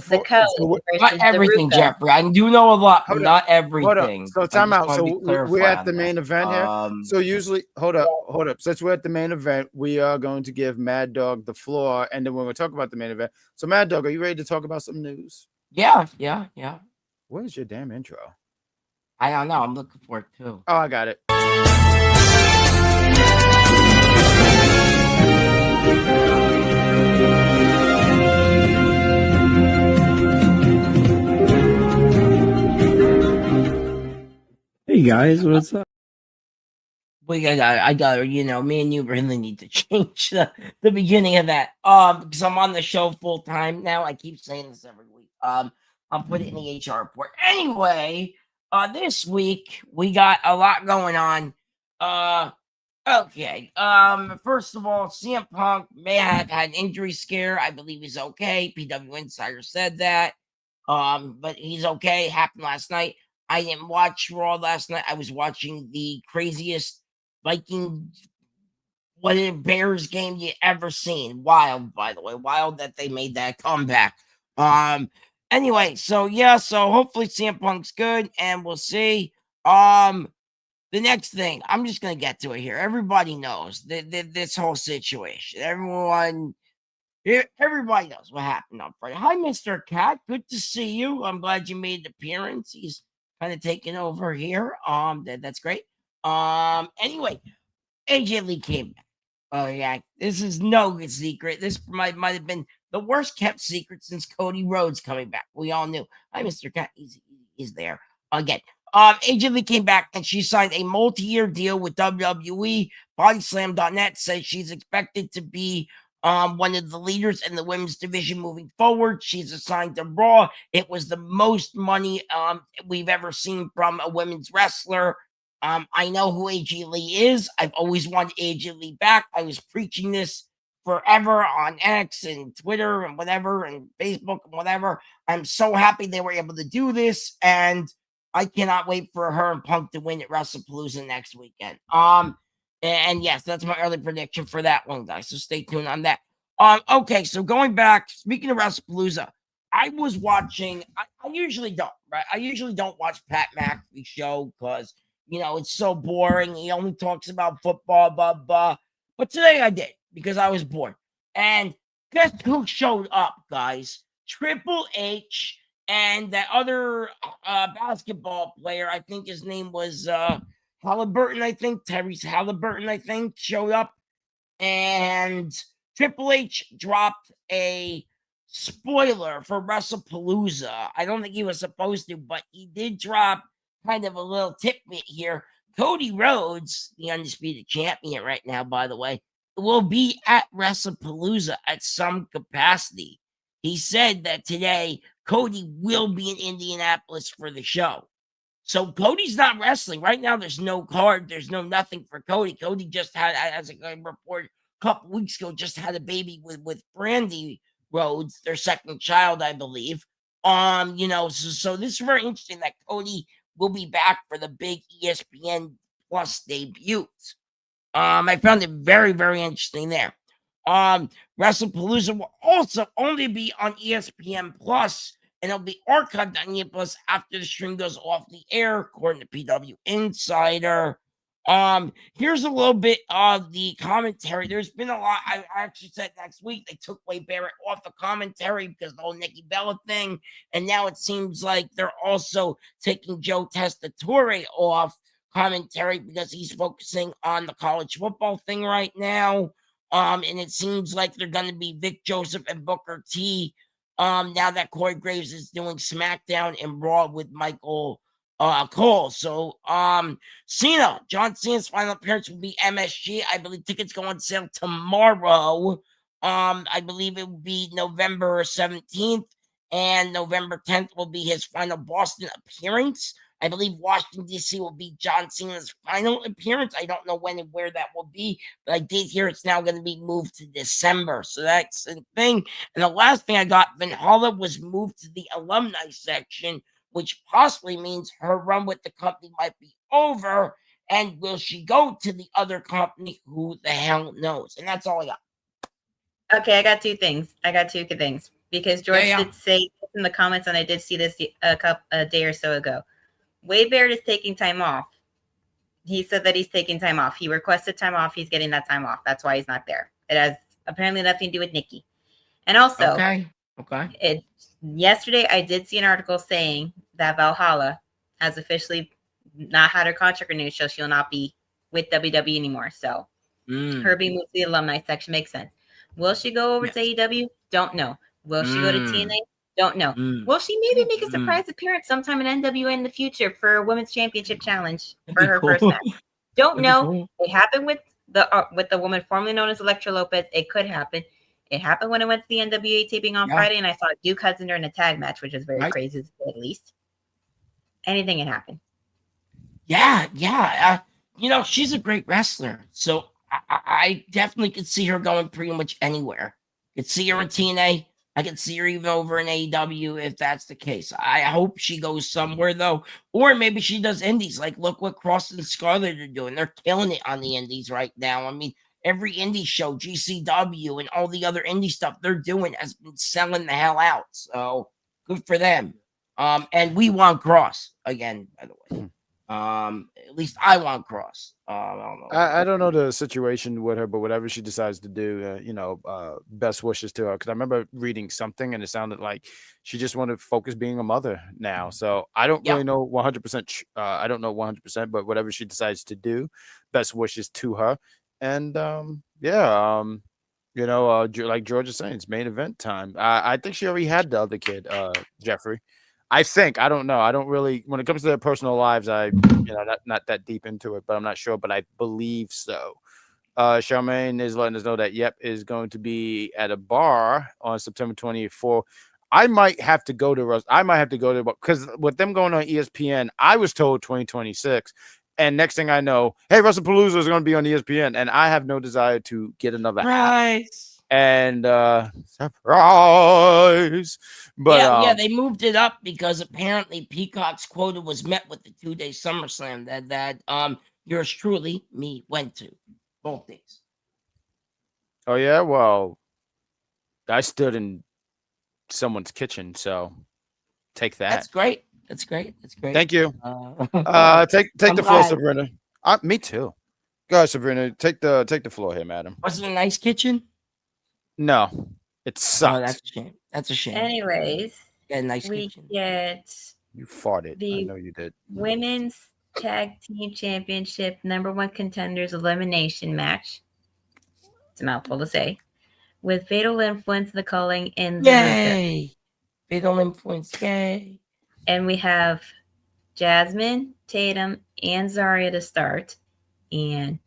the Code not everything, Jeffrey. I do know a lot, but not everything. So time out. So we're at the main event here. So usually, hold up. Since we're at the main event, we are going to give Mad Dog the floor, and then we're going to talk about the main event. So Mad Dog, are you ready to talk about some news? Yeah. Where's your damn intro? I don't know. I'm looking for it too. Oh, I got it. Hey guys, what's up? I got me and you really need to change the beginning of that. Because I'm on the show full time now. I keep saying this every week. I'll put it in the HR report. Anyway, this week we got a lot going on. Okay. First of all, CM Punk may have had an injury scare. I believe he's okay. PW Insider said that. But he's okay. It happened last night. I didn't watch Raw last night. I was watching the craziest Vikings Bears game you ever seen. Wild, by the way. Wild that they made that comeback. Anyway, so hopefully CM Punk's good, and we'll see. The next thing, I'm just gonna get to it here. Everybody knows this whole situation. Everybody knows what happened on Friday. Hi, Mr. Cat. Good to see you. I'm glad you made an appearance. He's kind of taking over here. That's great. Anyway, AJ Lee came back. Oh yeah, this is no secret. This might have been the worst kept secret since Cody Rhodes coming back. We all knew. Hi, Mr. Cat. He's there again. AJ Lee came back and she signed a multi-year deal with WWE. Bodyslam.net says she's expected to be one of the leaders in the women's division moving forward. She's assigned to Raw. It was the most money we've ever seen from a women's wrestler. I know who AJ Lee is. I've always wanted AJ Lee back. I was preaching this forever on X and Twitter and whatever and Facebook and whatever. I'm so happy they were able to do this, and I cannot wait for her and Punk to win at WrestlePalooza next weekend. And yes, that's my early prediction for that one, guys. So stay tuned on that. Okay, so going back, speaking of WrestlePalooza, I was watching. I usually don't, right? I usually don't watch Pat McAfee's show because it's so boring. He only talks about football, blah blah. But today I did because I was bored. And guess who showed up, guys? Triple H. And that other basketball player, I think his name was Halliburton, Tyrese Halliburton, showed up. And Triple H dropped a spoiler for WrestlePalooza. I don't think he was supposed to, but he did drop kind of a little tidbit here. Cody Rhodes, the undisputed champion right now, by the way, will be at WrestlePalooza at some capacity. He said that today Cody will be in Indianapolis for the show. So Cody's not wrestling right now. There's no card. There's no nothing for Cody. Cody just had, as I reported a couple weeks ago, just had a baby with Brandy Rhodes, their second child, I believe. So this is very interesting that Cody will be back for the big ESPN Plus debuts. I found it very, very interesting there. WrestlePalooza will also only be on ESPN Plus, and it'll be archived on ESPN Plus after the stream goes off the air, according to PW Insider. Here's a little bit of the commentary. There's been a lot. I actually said next week they took Wade Barrett off the commentary because of the whole Nikki Bella thing, and now it seems like they're also taking Joe Testatore off commentary because he's focusing on the college football thing right now. And it seems like they're going to be Vic Joseph and Booker T. Now that Corey Graves is doing SmackDown and Raw with Michael Cole. So, John Cena's final appearance will be MSG. I believe tickets go on sale tomorrow. I believe it will be November 17th, and November 10th will be his final Boston appearance. I believe Washington, D.C. will be John Cena's final appearance. I don't know when and where that will be, but I did hear it's now going to be moved to December. So that's the thing. And the last thing I got, Valhalla was moved to the alumni section, which possibly means her run with the company might be over. And will she go to the other company? Who the hell knows? And that's all I got. Okay, I got two things. Because George did say in the comments, and I did see this a day or so ago. Wade Barrett is taking time off. He said that he's taking time off. He requested time off. He's getting that time off. That's why he's not there. It has apparently nothing to do with Nikki. And also, yesterday I did see an article saying that Valhalla has officially not had her contract renewed, so she'll not be with WWE anymore. So her being moved to the alumni section makes sense. Will she go over to AEW? Don't know. Will she go to TNA? Don't know. Will she maybe make a surprise appearance sometime in NWA in the future for a women's championship challenge for her first match? Don't know. Cool. It happened with the woman formerly known as Elektra Lopez. It could happen. It happened when I went to the NWA taping on Friday, and I saw Duke Hudson in a tag match, which is very crazy, at least. Anything can happen. Yeah. She's a great wrestler, so I definitely could see her going pretty much anywhere. Could see her in TNA. I can see her even over in AEW if that's the case. I hope she goes somewhere, though. Or maybe she does indies. Like, look what Cross and Scarlett are doing. They're killing it on the indies right now. I mean, every indie show, GCW and all the other indie stuff they're doing has been selling the hell out. So, good for them. And we want Cross again, by the way. At least I want Cross. I don't know the situation with her, but whatever she decides to do, best wishes to her. Because I remember reading something and it sounded like she just wanted to focus being a mother now. So I don't really know 100%. I don't know 100%, but whatever she decides to do, best wishes to her. And like George is saying, it's main event time. I think she already had the other kid, Jeffrey. I think, I don't know. I don't really, when it comes to their personal lives, not that deep into it, but I'm not sure, but I believe so. Charmaine is letting us know that is going to be at a bar on September 24th. I might have to go to, because with them going on ESPN, I was told 2026. And next thing I know, hey, WrestlePalooza is going to be on ESPN, and I have no desire to get another app. And surprise, but they moved it up because apparently Peacock's quota was met with the 2-day SummerSlam that yours truly went to both days. Oh yeah, well, I stood in someone's kitchen, so take that. That's great. Thank you. Take the floor, Sabrina. Me too. Go ahead, Sabrina. Take the floor here, madam. Was it a nice kitchen? No, it sucks. Oh, that's a shame. Anyways, nice kitchen. You farted. I know you did. Women's Tag Team Championship #1 contenders elimination match. It's a mouthful to say. with Fatal Influence, the Culling, and Sol Ruca. Yay! Fatal Influence, yay! And we have Jazmynn, Tatum, and Zaria to start. And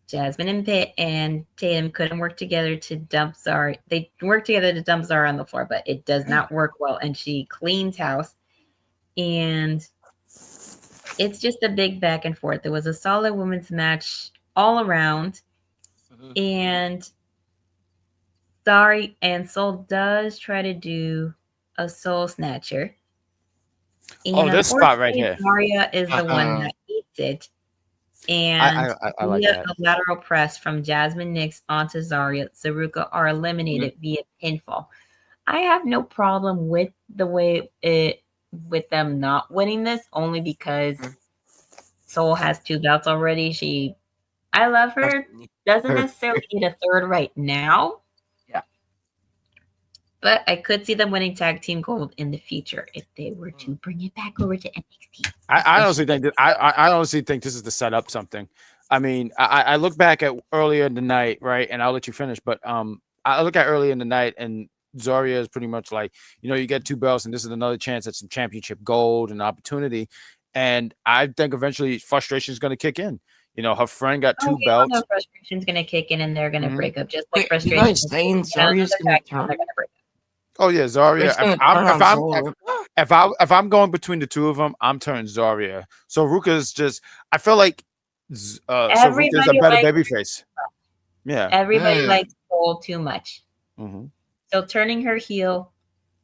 Jazmynn and Tatum couldn't work together to dump Zaria. They worked together to dump Zaria on the floor, but it does not work well. And she cleans house. And it's just a big back and forth. It was a solid women's match all around. And Zaria and Sol does try to do a soul snatcher. And this spot right here. Zaria is the one that eats it. And I like via that. a lateral press from Jazmynn Nix onto Zaria, Sol Ruca are eliminated via pinfall. I have no problem with the way with them not winning this, only because Sol has 2 belts already. I love her. Doesn't necessarily need a third right now. Yeah. But I could see them winning tag team gold in the future if they were to bring it back over to NXT. I honestly think that I honestly think this is to set up something. I mean, I look back at earlier in the night, right? And I'll let you finish, but I look at earlier in the night, and Zaria is pretty much like, you get 2 belts, and this is another chance at some championship gold and opportunity. And I think eventually frustration is going to kick in. Her friend got 2 belts. No, frustration's going to kick in, and they're going to break up, just like Wait, frustration. you guys saying Zaria's going to turn? Oh yeah, Zaria. If I'm going between the two of them, I'm turning Zaria. So Ruca's just. I feel like Sol Ruca's a better babyface. Yeah. Everybody likes Sol too much. Mm-hmm. So turning her heel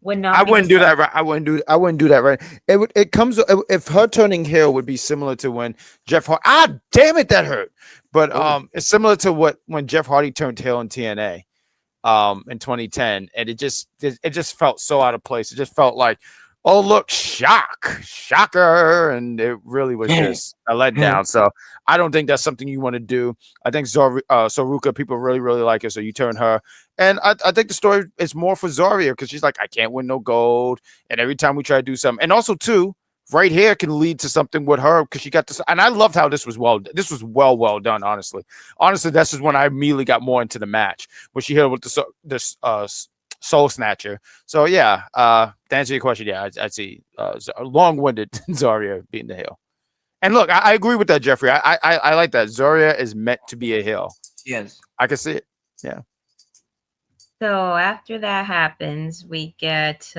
would not. I wouldn't do that right. I wouldn't do that right. It comes if her turning heel would be similar to when Jeff Hardy. Damn it, that hurt. But it's similar to when Jeff Hardy turned heel in TNA. In 2010, and it just felt so out of place. It just felt like, oh look, shocker, and it really was just a letdown. So I don't think that's something you want to do. I think Sol Ruca, people really really like her, so you turn her. And I think the story is more for Zaria because she's like, I can't win no gold, and every time we try to do something, and also too, right here can lead to something with her because she got this. And I loved how this was well done. Honestly, this is when I immediately got more into the match when she hit her with the soul snatcher. So yeah, to answer your question, yeah, I'd see long-winded Zaria being the heel. And look, I agree with that, Jeffrey. I like that. Zaria is meant to be a heel. Yes, I can see it. Yeah. So after that happens, we get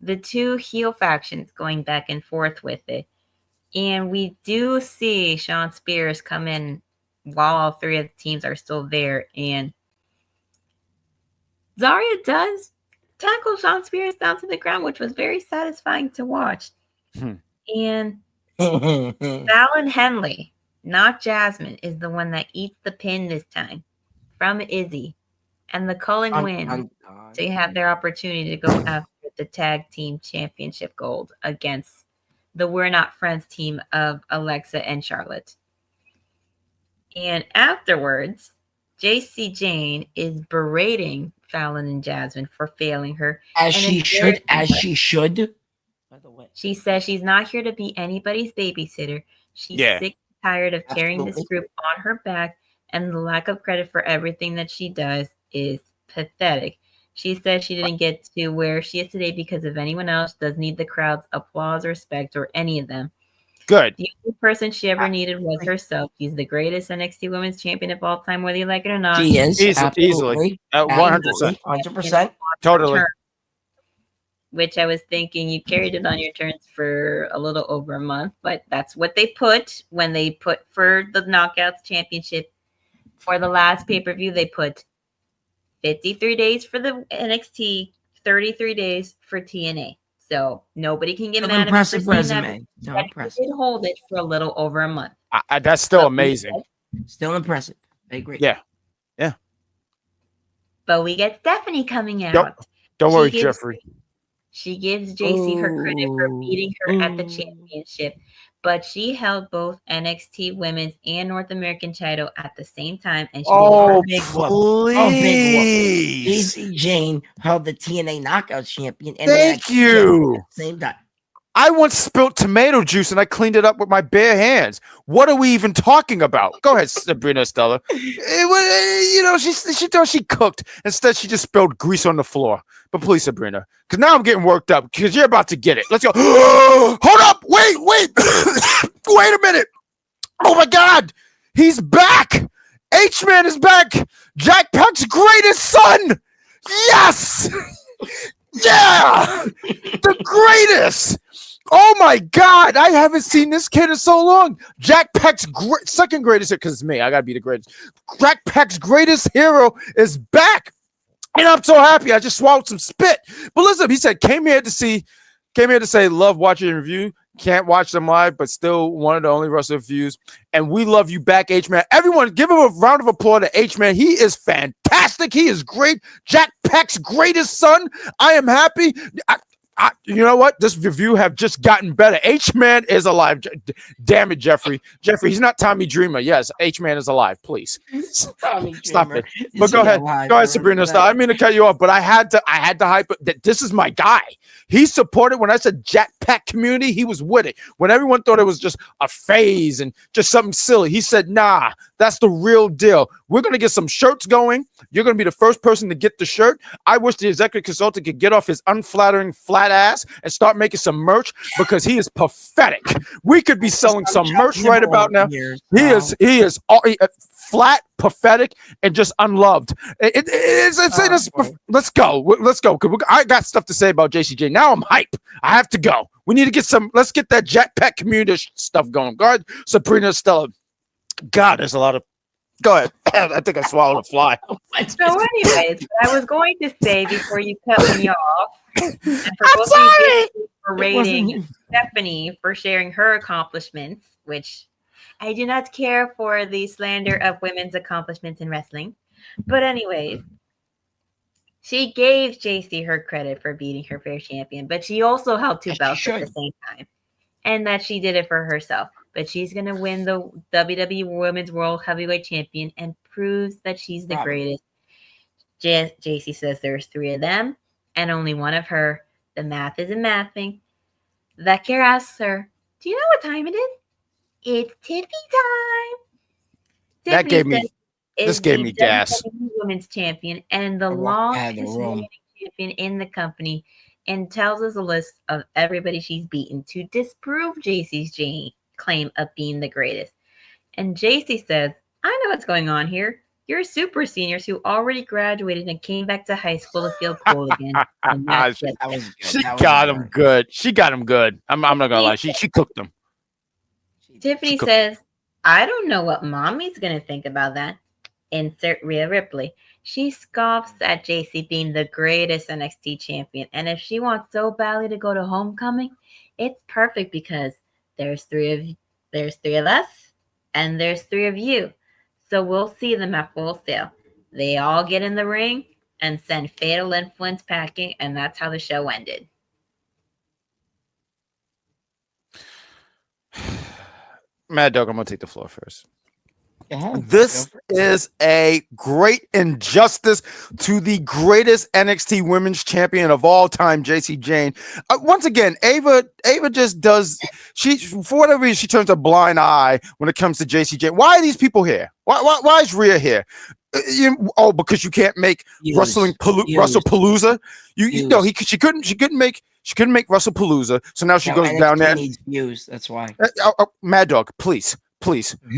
the 2 heel factions going back and forth with it. And we do see Shawn Spears come in while all 3 of the teams are still there. And Zaria does tackle Shawn Spears down to the ground, which was very satisfying to watch. And Fallon Henley, not Jazmynn, is the one that eats the pin this time from Izzi. And the Culling win to have their opportunity to go after the tag team championship gold against the We're Not Friends team of Alexa and Charlotte. And afterwards, JC Jane is berating Fallon and Jazmynn for failing her. As she should. By the way, she says she's not here to be anybody's babysitter. She's sick and tired of carrying this group on her back, and the lack of credit for everything that she does is pathetic. She said she didn't get to where she is today because of anyone else. Doesn't need the crowd's applause, respect, or any of them. Good. The only person she ever needed was herself. She's the greatest NXT Women's Champion of all time, whether you like it or not. She is easily 100%, 100%, totally. Which I was thinking you carried it on your turns for a little over a month, but that's what they put when they put for the Knockouts Championship for the last pay-per-view. They put 53 days for the NXT, 33 days for TNA. So nobody can get mad at me for saying resume. that. Impressive. Did hold it for a little over a month. That's still amazing. Still impressive. I agree. Yeah. But we get Stephanie coming out. Don't worry, Jeffrey. She gives JC her credit for beating her at the championship, but she held both NXT Women's and North American title at the same time, and she big whoop. JC Jane held the TNA Knockout champion. And Thank you. Same time. I once spilled tomato juice and I cleaned it up with my bare hands. What are we even talking about? Go ahead, Sabrina Estella. She thought she cooked. Instead, she just spilled grease on the floor. But please, Sabrina, because now I'm getting worked up because you're about to get it. Let's go. Hold up. Wait. Wait a minute. Oh, my God. He's back. H-Man is back. Jack Peck's greatest son. Yes. Yeah. The greatest. Oh, my God. I haven't seen this kid in so long. Jack Peck's second greatest, because it's me. I got to be the greatest. Jack Peck's greatest hero is back. And I'm so happy. I just swallowed some spit. But listen, he said, came here to say, love watching and review. Can't watch them live, but still one of the only wrestler reviews. And we love you back, H-Man. Everyone, give him a round of applause to H-Man. He is fantastic. He is great. Jack Peck's greatest son. I am happy. You know what? This review have just gotten better. H-Man is alive. Damn it, Jeffrey. Jeffrey, he's not Tommy Dreamer. Yes, H-Man is alive. Please stop it. But go ahead, Sabrina. Stop. I mean to cut you off, but I had to hype it. That this is my guy. He supported when I said Jack Pack community. He was with it. When everyone thought it was just a phase and just something silly, he said, "Nah, that's the real deal. We're gonna get some shirts going. You're gonna be the first person to get the shirt. I wish the executive consultant could get off his unflattering flat ass and start making some merch because he is pathetic. We could be selling some merch right about now. He is flat, pathetic, and just unloved. Let's go. I got stuff to say about JCJ. Now I'm hype. I have to go. We need to get some. Let's get that Jack Pack community stuff going. God, Sabrina Estella. God, there's a lot of. Go ahead. I think I swallowed a fly. So, anyways, I was going to say before you cut me off, and for I'm sorry. For rating Stephanie for sharing her accomplishments, which I do not care for the slander of women's accomplishments in wrestling. But anyways, she gave JC her credit for beating her fair champion, but she also held two belts at the same time, and that she did it for herself. But she's going to win the WWE Women's World Heavyweight Champion and proves that she's the greatest. JC says there's 3 of them and only 1 of her. The math isn't mathing. Vecchia asks her, do you know what time it is? It's Tiffy time. This gave me gas. Women's champion and the longest reigning champion in the company, and tells us a list of everybody she's beaten to disprove JC's claim of being the greatest. And JC says, I know what's going on here. You're super seniors who already graduated and came back to high school to feel cool again. She got him good. She got him good. I'm not gonna lie. She cooked him. Tiffany says, I don't know what mommy's gonna think about that. Insert Rhea Ripley. She scoffs at JC being the greatest NXT champion, and if she wants so badly to go to Homecoming, it's perfect because there's 3 of us, and there's 3 of you. So we'll see them at Full Sail. They all get in the ring and send Fatal Influence packing, and that's how the show ended. Mad Dog, I'm gonna take the floor first. This is a great injustice to the greatest NXT women's champion of all time, JC Jane. Once again, Ava just does, for whatever reason, she turns a blind eye when it comes to JC Jane. Why are these people here? Why is Rhea here? Because you can't make Russell Palooza. She couldn't make Russell Palooza, so now she goes down there. Views, that's why. Mad Dog, please,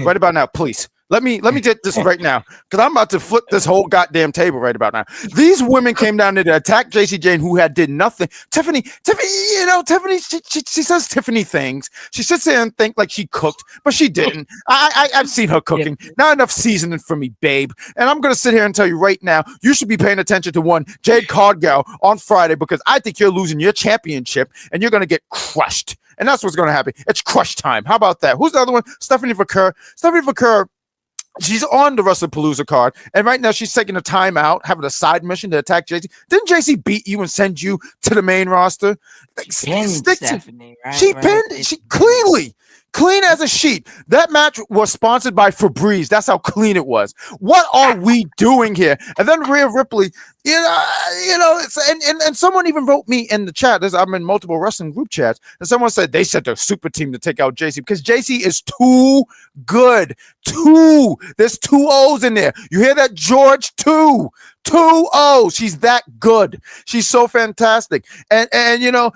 right about now, please. Let me get this right now, because I'm about to flip this whole goddamn table right about now. These women came down there to attack JC Jane, who did nothing. Tiffany, she says Tiffany things. She sits there and think like she cooked, but she didn't. I've seen her cooking. Not enough seasoning for me, babe. And I'm gonna sit here and tell you right now, you should be paying attention to one Jade Cargill on Friday, because I think you're losing your championship and you're gonna get crushed. And that's what's gonna happen. It's crush time. How about that? Who's the other one? Stephanie Vaquer. She's on the Wrestlepalooza card, and right now she's taking a timeout, having a side mission to attack JC. Didn't JC beat you and send you to the main roster? Stephanie, right? She pinned. She Clean as a sheet. That match was sponsored by Febreze. That's how clean it was. What are we doing here? And then Rhea Ripley, and someone even wrote me in the chat. I'm in multiple wrestling group chats, and someone said they sent their super team to take out JC because JC is too good. There's two O's in there. You hear that, George? Two O's. She's that good. She's so fantastic. And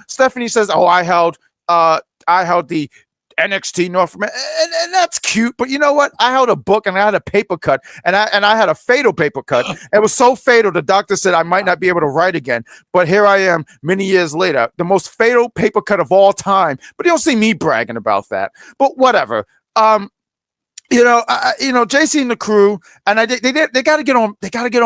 Stephanie says, "Oh, I held the NXT North America," and that's cute. But you know what? I held a book and I had a paper cut, and I had a fatal paper cut. It was so fatal, the doctor said I might not be able to write again. But here I am, many years later, the most fatal paper cut of all time. But you don't see me bragging about that. But whatever. JC and the crew, and they got to get on. They got to get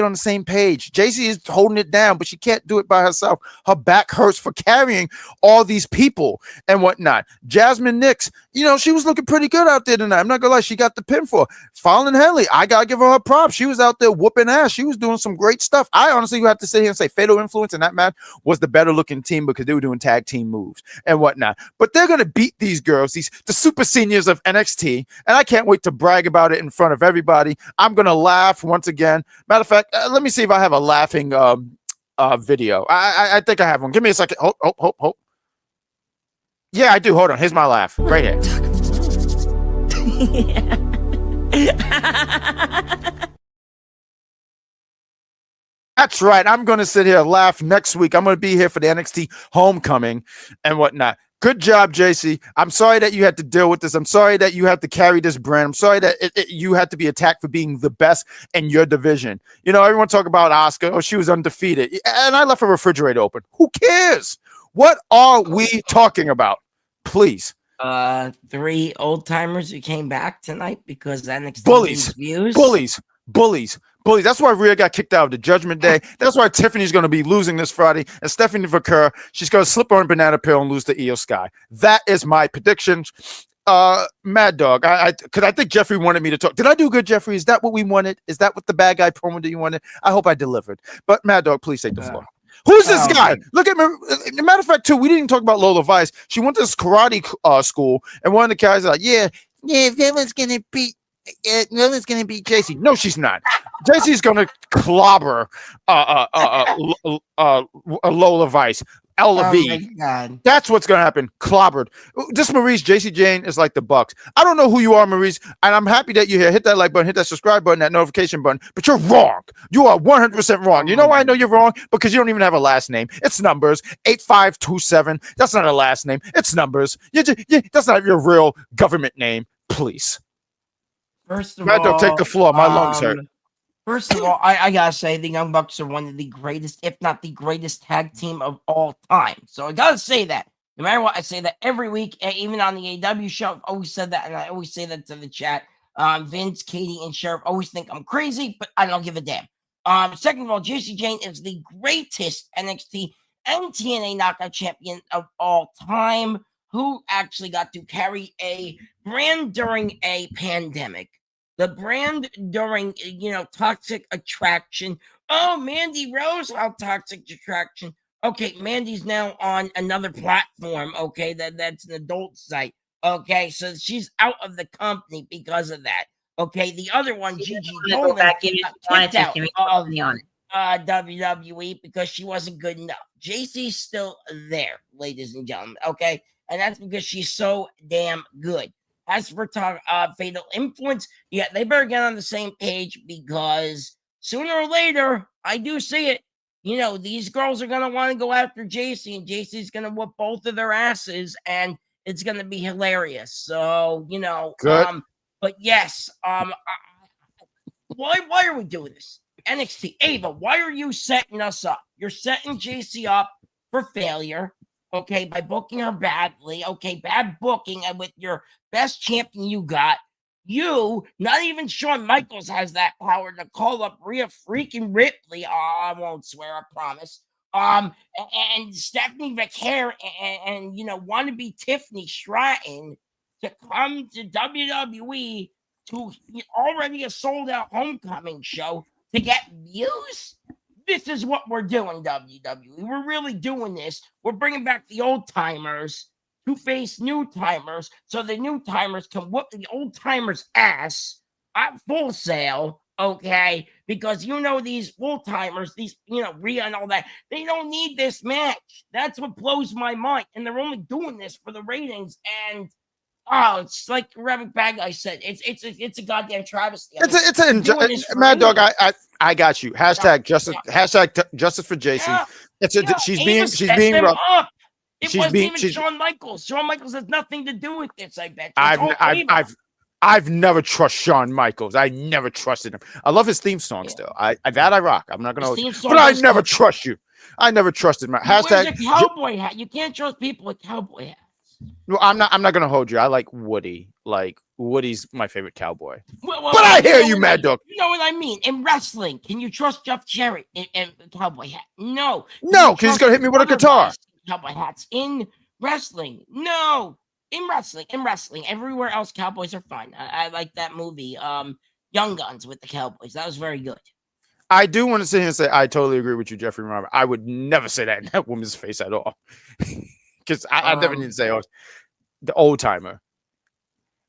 on the same page. JC is holding it down, but she can't do it by herself. Her back hurts for carrying all these people and whatnot. Jazmynn Nix, she was looking pretty good out there tonight. I'm not gonna lie, she got the pin for Fallon Henley. I gotta give her props. She was out there whooping ass. She was doing some great stuff. I honestly have to sit here and say Fatal Influence in that match was the better looking team because they were doing tag team moves and whatnot. But they're gonna beat these girls, the super seniors of NXT, and I can't wait to brag about it in front of everybody. I'm going to laugh once again. Matter of fact, let me see if I have a laughing video. I think I have one. Give me a second. Hold. Yeah, I do. Hold on. Here's my laugh. Right here. That's right. I'm going to sit here and laugh next week. I'm going to be here for the NXT homecoming and whatnot. Good job, JC. I'm sorry that you had to deal with this. I'm sorry that you had to carry this brand. I'm sorry that you had to be attacked for being the best in your division. Everyone talk about Asuka. Oh, she was undefeated. And I left her refrigerator open. Who cares? What are we talking about? Please. 3 old timers who came back tonight because NXT Bullies. That's why Rhea got kicked out of the Judgment Day. That's why Tiffany's going to be losing this Friday. And Stephanie Vaquer, she's going to slip on a banana peel and lose to Io Sky. That is my prediction. Mad Dog, because I think Jeffrey wanted me to talk. Did I do good, Jeffrey? Is that what we wanted? Is that what the bad guy promo that you wanted? I hope I delivered. But Mad Dog, please take the floor. Who's this guy? Look at me. Matter of fact, too, we didn't even talk about Lola Vice. She went to this karate school, and one of the guys is like, yeah, Villain's going to beat JC. No, she's not. JC's gonna clobber Lola Vice. LV. That's what's gonna happen. Clobbered. This Maurice, JC Jane is like the Bucks. I don't know who you are, Maurice, and I'm happy that you're here. Hit that like button, hit that subscribe button, that notification button. But you're wrong. You are 100% wrong. You know why I know you're wrong? Because you don't even have a last name. It's numbers. 8527. That's not a last name. It's numbers. That's not your real government name. Please. First of all, don't take the floor. My lungs hurt. First of all, I gotta say the Young Bucks are one of the greatest, if not the greatest tag team of all time. So I gotta say that. No matter what, I say that every week, even on the AW show. I've always said that, and I always say that to the chat. Vince, Katie, and Sheriff always think I'm crazy, but I don't give a damn. Second of all, JC Jane is the greatest NXT and TNA knockout champion of all time, who actually got to carry a brand during a pandemic. The brand during, Toxic Attraction. Oh, Mandy Rose, how Toxic Attraction. Okay, Mandy's now on another platform. Okay, that's an adult site. Okay, so she's out of the company because of that. Okay, the other one, Gigi Dolan, got kicked out of WWE because she wasn't good enough. JC's still there, ladies and gentlemen. Okay, and that's because she's so damn good. As for Fatal Influence, yeah, they better get on the same page because sooner or later, I do see it. These girls are going to want to go after JC, and JC's going to whoop both of their asses, and it's going to be hilarious. So, Good. But yes, why are we doing this? NXT, Ava, why are you setting us up? You're setting JC up for failure. Okay, by booking her badly. Okay, bad booking, and with your best champion you got, not even Shawn Michaels has that power to call up Rhea freaking Ripley. I won't swear, I promise. And Stephanie Vaquer and wannabe Tiffany Stratton to come to WWE to already a sold out homecoming show to get views. This is what we're doing, WWE. We're really doing this. We're bringing back the old timers to face new timers, so the new timers can whoop the old timers' ass at Full Sail. Okay, because these old timers, these Rhea and all that, they don't need this match. That's what blows my mind, and they're only doing this for the ratings. And it's like Reverend BadGuy said, it's a goddamn travesty. Mad Dog. I got you. Hashtag justice. Hashtag justice for JC. Yeah. She's being rough. Up. It wasn't even Shawn Michaels. Shawn Michaels has nothing to do with this. I bet. I've never trusted Shawn Michaels. I never trusted him. I love his theme song still. I rock. I'm not gonna, but I never trust you. I never trusted him. Hashtag a cowboy hat. You can't trust people with cowboy hats. No, I'm not gonna hold you. I like Woody. Like Woody's my favorite cowboy. But I hear you, Mad Dog. You know what I mean? In wrestling, can you trust Jeff Jarrett in a cowboy hat? No. No, because he's gonna hit me with a guitar. Cowboy hats in wrestling. No. In wrestling. Everywhere else, cowboys are fine. I like that movie, Young Guns with the Cowboys. That was very good. I do want to sit here and say I totally agree with you, Jeffrey Robert. I would never say that in that woman's face at all. Because I never need to say the old timer.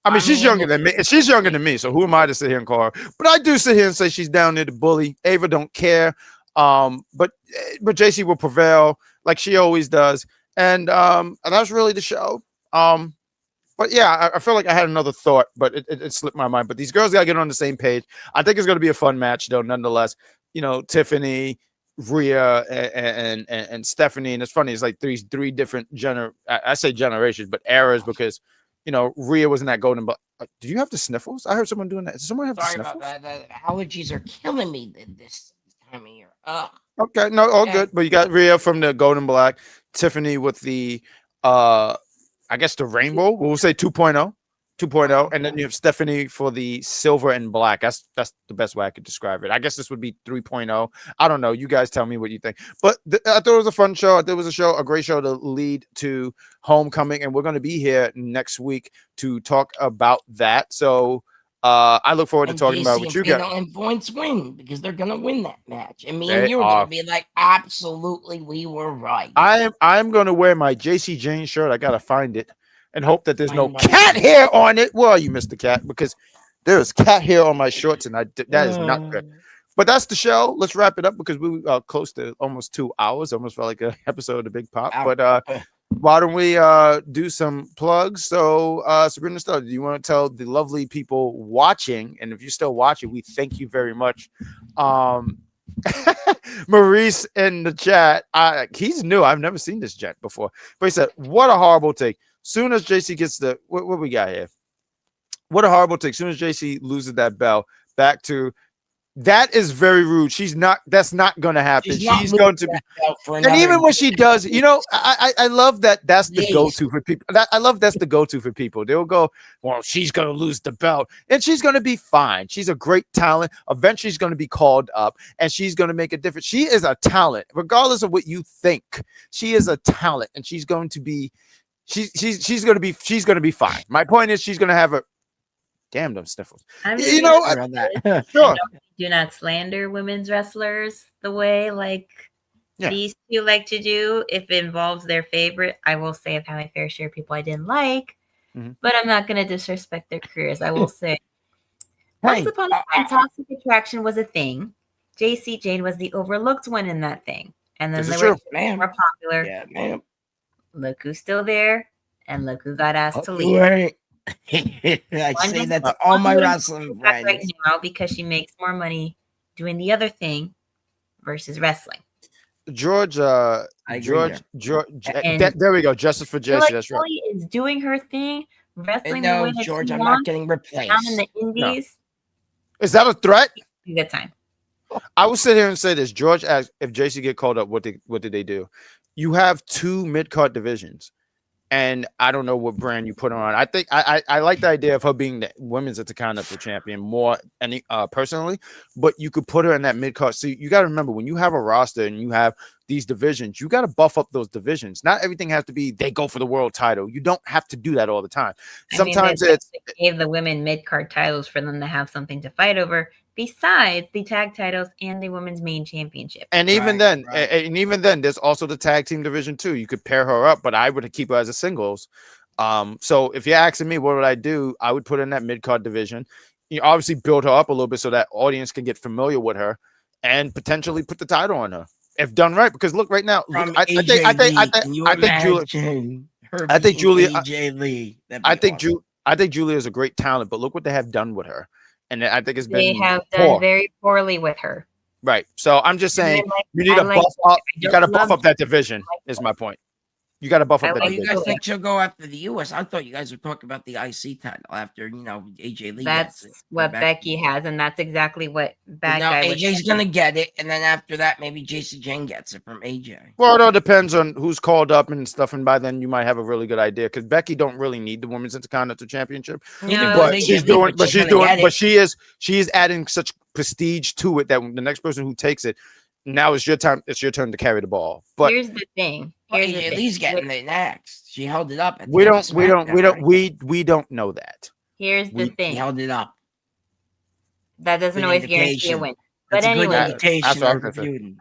I mean, she's younger than me. She's younger than me, so who am I to sit here and call her? But I do sit here and say she's down there to bully. Ava don't care. But JC will prevail like she always does. And that's really the show. But yeah, I feel like I had another thought, but it slipped my mind. But these girls got to get on the same page. I think it's going to be a fun match, though, nonetheless. Tiffany, Rhea, and Stephanie. And it's funny, it's like three different I say generations, but eras, because Rhea was in that golden. But do you have the sniffles? I heard someone doing that. Does someone have the sniffles? About that. The allergies are killing me this time of year. Okay, no, all good. But you got Rhea from the golden black, Tiffany with the I guess the rainbow. We'll say 2.0, and then you have Stephanie for the silver and black. That's the best way I could describe it. I guess this would be 3.0. I don't know. You guys tell me what you think. But I thought it was a fun show. I thought it was a great show to lead to Homecoming, and we're going to be here next week to talk about that. So I look forward to talking about what you got. And points win, because they're going to win that match. And me and you are going to be like, absolutely, we were right. I'm going to wear my JC Jane shirt. I got to find it. And hope that there's no cat hair on it. Well, you missed the cat, because there is cat hair on my shorts, and that is not good. But that's the show. Let's wrap it up, because we are close to almost 2 hours. Almost felt like an episode of The Big Pop. But why don't we do some plugs? So, Sabrina Estella, do you want to tell the lovely people watching, and if you're still watching, we thank you very much. Maurice in the chat, he's new. I've never seen this jet before. But he said, what a horrible take. Soon as JC gets what we got here, what a horrible take. Soon as JC loses that belt, back to that is very rude. That's not going to happen. She's going to be, and even when she does, I love that. That's the go-to for people. I love that's the go-to for people. They'll go, well, she's going to lose the belt, and she's going to be fine. She's a great talent. Eventually, she's going to be called up, and she's going to make a difference. She is a talent, regardless of what you think. She is a talent, and she's going to be. She's gonna be fine. My point is, she's gonna have a damn them sniffles. Sure. Do not slander women's wrestlers the way these two like to do. If it involves their favorite, I will say I've had my fair share of people I didn't like, but I'm not gonna disrespect their careers. I will say, once upon a time, toxic attraction was a thing. JC Jane was the overlooked one in that thing, and then they were more popular. Yeah, man. Look who's still there, and look who got asked to leave. Right. I say that to all my wrestling friends right now, because she makes more money doing the other thing versus wrestling. George, there we go. Justice for JC. That's right. Kelly is doing her thing, wrestling. No, George, I'm not getting replaced. Down in the Indies. No. Is that a threat? Good time. I will sit here and say this. George asked if JC get called up, what did they do? You have 2 mid-card divisions, and I don't know what brand you put her on. I think I like the idea of her being the women's Intercontinental champion more, personally, but you could put her in that mid-card. See, you got to remember, when you have a roster and you have these divisions, you got to buff up those divisions. Not everything has to be they go for the world title. You don't have to do that all the time. Sometimes they gave the women mid-card titles for them to have something to fight over. besides the tag titles and the women's main championship. And even Right, then, there's also the tag team division too. You could pair her up, but I would keep her as a singles. So if you're asking me, what would I do? I would put her in that mid card division. You obviously build her up a little bit so that audience can get familiar with her, and potentially put the title on her if done right. Because look, right now, look, From AJ Lee. Can you imagine her I think beating Julia, AJ Lee? I think Julia is a great talent, but look what they have done with her, and I think it's They been have poor. done very poorly with her. Right. So I'm just saying, you need I to like- buff up. I You got to don't buff love up that division. Is my point. You got to buff up that I Oh, like you division. guys think she'll go after the US? I thought you guys were talking about the IC title after, AJ Lee gets That's it. what Becky has, and that's exactly what But now BadGuy was AJ's saying. gonna get it, and then after that, maybe JC Jane gets it from AJ. Well, it all depends on who's called up and stuff, and by then you might have a really good idea. Because Becky don't really need the Women's Intercontinental Championship, Neither No, does but AJ she's Lee, doing, but she's gonna doing, get but it. she is adding such prestige to it that the next person who takes it, now is your time. It's your turn to carry the ball. But Here's the thing. Well, Here's the AJ thing. Lee's getting it next. She held it up. At the we end don't, of we don't, we SmackDown, don't, right? we don't know that. Here's the He thing. held it up. That doesn't Good always guarantee a indication. win. That's But a good anyway, indication That's what I was of the gonna say. feud.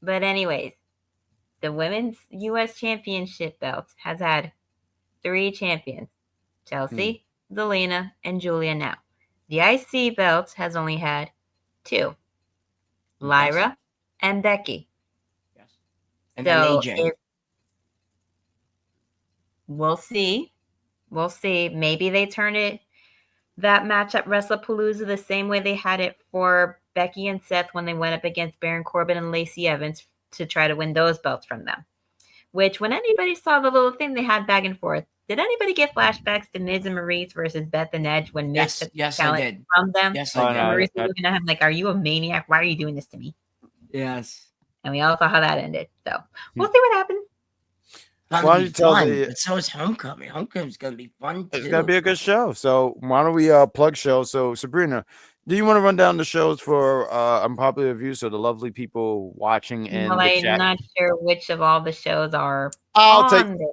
But anyways, the women's U.S. championship belt has had 3 champions: Chelsea, Zelina, and Julia now. The IC belt has only had 2: Lyra and Becky. Yes. And then So AJ. we'll see. We'll see. Maybe they turn that match at WrestlePalooza the same way they had it for Becky and Seth when they went up against Baron Corbin and Lacey Evans to try to win those belts from them. Which, when anybody saw the little thing they had back and forth, did anybody get flashbacks to Miz and Maurice versus Beth and Edge when Miz took Yes, I talent did. from them? Yes, Oh, I no. did. Maurice was looking at him like, "Are you a maniac? Why are you doing this to me?" Yes. And we all saw how that ended. So we'll see what happens. It's Why gonna don't be you tell fun. the- But so is Homecoming. Homecoming's gonna be fun too. It's gonna be a good show. So why don't we plug shows? So Sabrina, do you want to run down the shows for unpopular reviews so the lovely people watching in Well, the I'm chat? not sure which of all the shows are I'll take on this.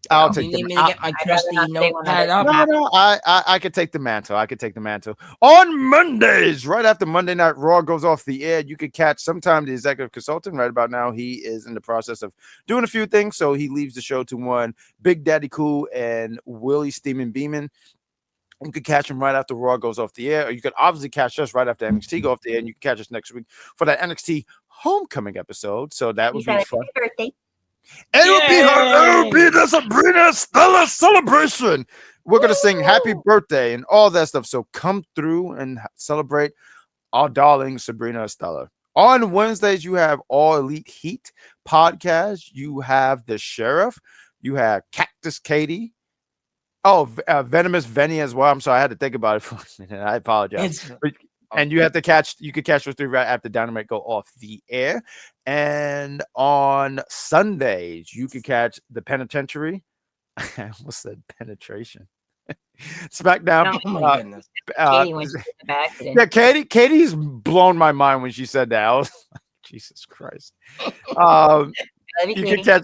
I'll You take need them. me to get my trusty not say one notepad of up. No, I could take the mantle. I could take the mantle. On Mondays, right after Monday Night Raw goes off the air, you could catch sometime the executive consultant. Right about now, he is in the process of doing a few things, so he leaves the show to one Big Daddy Cool and Willie Steeman Beeman. You could catch him right after Raw goes off the air, or you could obviously catch us right after NXT go off the air, and you can catch us next week for that NXT Homecoming episode. So that would be fun. Birthday. It'll be the Sabrina Estella celebration. We're gonna sing happy birthday and all that stuff. So come through and celebrate our darling Sabrina Estella. On Wednesdays, you have All Elite Heat podcast. You have the Sheriff. You have Cactus Katie. Oh, Venomous Venny as well. I'm sorry, I had to think about it for a minute. I apologize. And you could catch us through right after Dynamite go off the air. And on Sundays, you can catch the Penitentiary. I almost said penetration. SmackDown. Oh my goodness. Katie when she did the accident. Yeah, Katie's blown my mind when she said that. I was like, Jesus Christ. You can catch,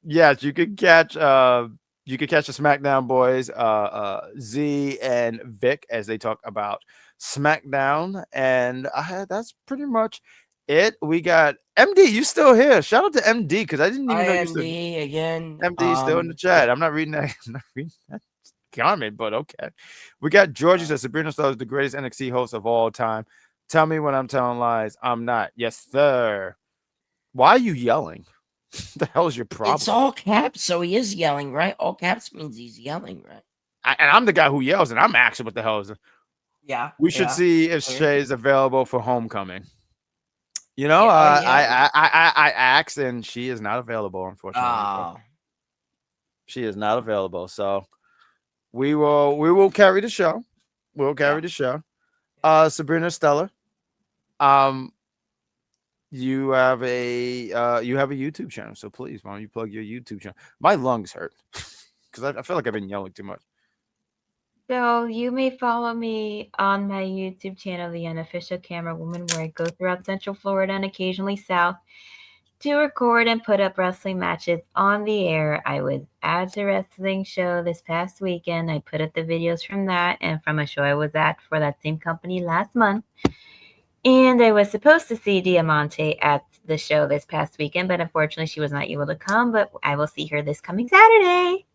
yes, you can catch the SmackDown boys, Z and Vic, as they talk about SmackDown, and that's pretty much it. We got MD. You still here? Shout out to MD because I didn't even know you still. MD again. MD still in the chat. I'm not reading that. I'm not reading that comment, but okay. We got Georgie says Sabrina Estella is the greatest NXT host of all time. Tell me when I'm telling lies. I'm not. Yes, sir. Why are you yelling? What the hell is your problem? It's all caps, so he is yelling, right? All caps means he's yelling, right? And I'm the guy who yells, and I'm asking what the hell is it? Yeah. We should see if Shay is available for Homecoming. You know, Yeah, I asked, and she is not available, unfortunately. Oh. She is not available, so we will carry the show. We'll carry the show. Sabrina Estella, you have a YouTube channel, so please, why don't you plug your YouTube channel? My lungs hurt because I feel like I've been yelling too much. So you may follow me on my YouTube channel, The Unofficial Camera Woman, where I go throughout Central Florida and occasionally South, to record and put up wrestling matches on the air. I was at a wrestling show this past weekend. I put up the videos from that and from a show I was at for that same company last month. And I was supposed to see Diamante at the show this past weekend, but unfortunately she was not able to come, but I will see her this coming Saturday.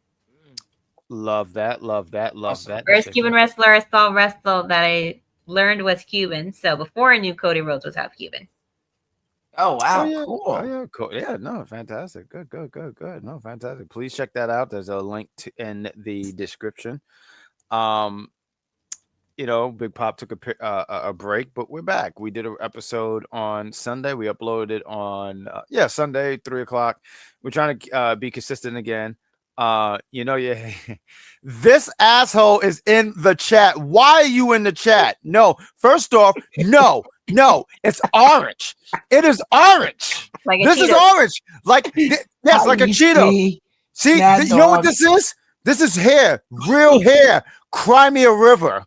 Love that. Awesome. First Cuban wrestler I saw wrestle that I learned was Cuban. So before I knew Cody Rhodes was half Cuban. Oh wow, yeah. cool. Oh yeah, cool. Yeah, no, fantastic. Good. No, fantastic. Please check that out. There's a link in the description. Big Pop took a break, but we're back. We did an episode on Sunday. We uploaded on Sunday 3:00. We're trying to be consistent again. This asshole is in the chat. Why are you in the chat? No, first off, no, it's orange. It is orange. This is orange. Like yes, like a Cheeto. See, you know what this is? This is hair, real hair. Cry me a river.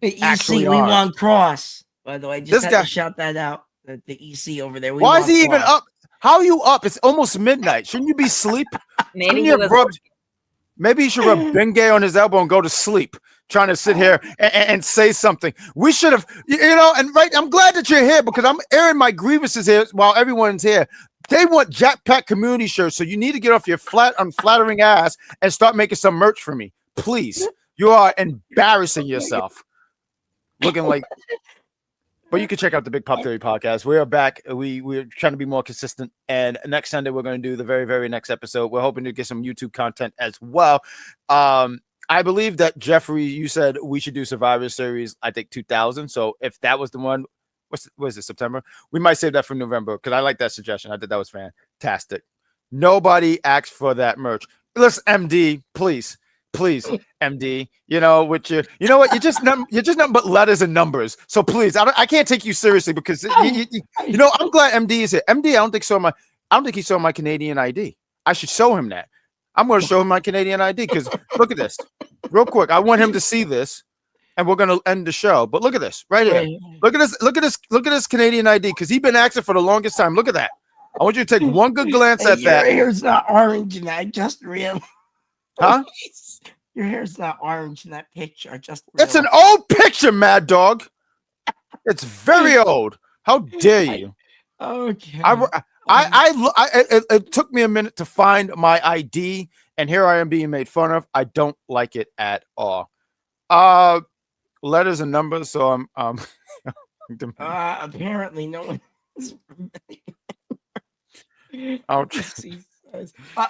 The EC, we want Cross. By the way, just had to shout that out. The EC over there. Why is he even up? How are you up? It's almost midnight. Shouldn't you be asleep? Maybe you should rub Bengay on his elbow and go to sleep. Trying to sit here and say something. We should have, and right. I'm glad that you're here because I'm airing my grievances here while everyone's here. They want Jack Pack community shirts, so you need to get off your unflattering ass and start making some merch for me, please. You are embarrassing yourself. Looking like, but you can check out the Big Pop Theory podcast. We are back. We're trying to be more consistent, and next Sunday we're going to do the very, very next episode. We're hoping to get some YouTube content as well. I believe that Jeffrey, you said we should do Survivor Series. I think 2000. So if that was the one, what is it? September? We might save that for November because I like that suggestion. I thought that was fantastic. Nobody asked for that merch. Listen, MD, please, MD. With you know what? You're just nothing but letters and numbers. So please, I can't take you seriously because I'm glad MD is here. MD, I don't think he saw my Canadian ID. I should show him that. I'm going to show him my Canadian ID because look at this, real quick. I want him to see this, and we're going to end the show. But look at this right here. Look at this Canadian ID because he's been asking for the longest time. Look at that. I want you to take one good glance at that. Your hair's not orange, and I just realized. Huh? Your hair's not orange in that picture. It's an old picture, Mad Dog. It's very old. How dare you? Okay. It took me a minute to find my ID, and here I am being made fun of. I don't like it at all. Letters and numbers. So I'm. Apparently, no one.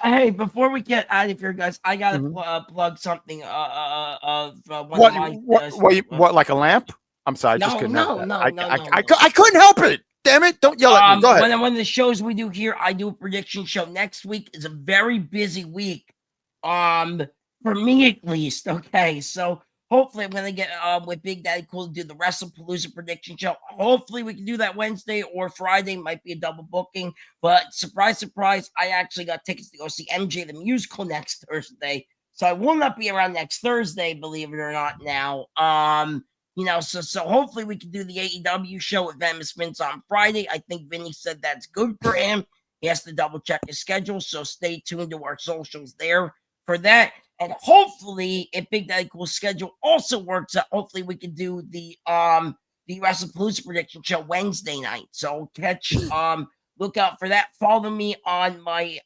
Hey, before we get out of here, guys, I gotta plug something. What? Like a lamp? I'm sorry, I just couldn't. No. I couldn't help it. Damn it! Don't yell at me. Go ahead. One of the shows we do here, I do a prediction show. Next week is a very busy week. For me at least. Okay, so hopefully I'm gonna get with Big Daddy Cool to do the WrestlePalooza prediction show. Hopefully we can do that Wednesday or Friday. Might be a double booking, but surprise, I actually got tickets to go see MJ the Musical next Thursday. So I will not be around next Thursday, believe it or not. Now, so hopefully we can do the AEW show with Venomous Vince on Friday. I think Vinny said that's good for him. He has to double check his schedule, so stay tuned to our socials there for that. And hopefully, if Big Daddy Cool's schedule also works out, hopefully we can do the WrestlePalooza prediction show Wednesday night. So look out for that. Follow me on my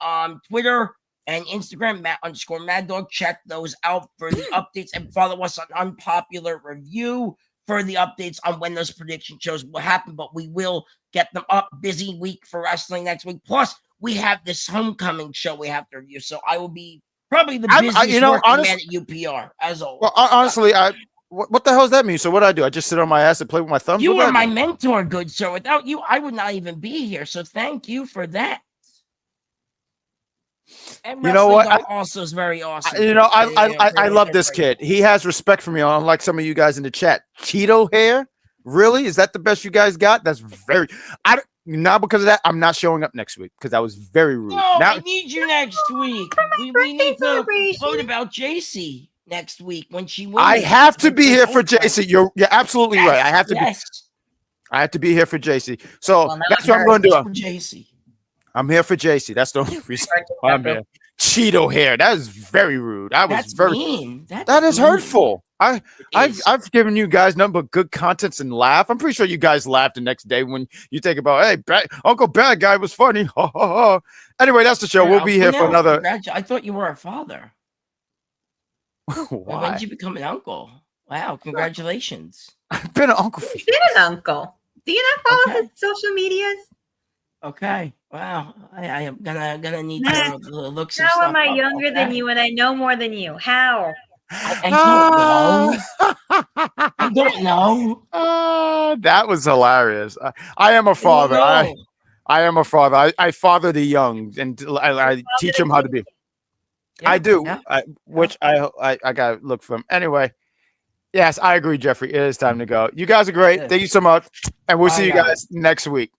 Twitter and Instagram, Matt_Maddog. Check those out for the updates, and follow us on Unpopular Review for the updates on when those prediction shows will happen. But we will get them up. Busy week for wrestling next week. Plus, we have this homecoming show we have to review. So I will be probably the busiest working man at UPR, as always. Well, honestly, what the hell does that mean? So what do I do? I just sit on my ass and play with my thumbs? You are my mentor, good sir. Without you, I would not even be here. So thank you for that. And you know what? Also is very awesome. I love this kid. He has respect for me, unlike some of you guys in the chat. Cheeto hair? Really? Is that the best you guys got? That's very... Now, because of that, I'm not showing up next week because that was very rude. No, I need you next week. We need to vote about JC next week when she wins. I have to be here for JC. You're absolutely right. I have to be. I have to be here for JC. So Well, now that's I'm what I'm going to do. For JC. I'm here for JC. That's the only reason why I'm here. Cheeto hair. That is very rude. That's mean. That is mean. hurtful. I've given you guys nothing but good contents and laugh. I'm pretty sure you guys laughed the next day when you think about, hey, Uncle Bad Guy was funny. Ha, ha, ha. Anyway, that's the show. We'll be here for another. I thought you were a father. When Why? did you become an uncle? Wow, congratulations. I've been an uncle. He's been an uncle. Do you not follow his social medias? Okay. Wow. I am gonna need to look some How stuff am I up. younger than you and I know more than you? How? I don't know. I don't know. That was hilarious. I am a father. I am a father. I father the young and I teach them how to be. Yeah, I do. yeah. I gotta look for him. Anyway, yes, I agree, Jeffrey. It is time to go. You guys are great. It is. Thank you so much. And we'll Bye, see you guys next week.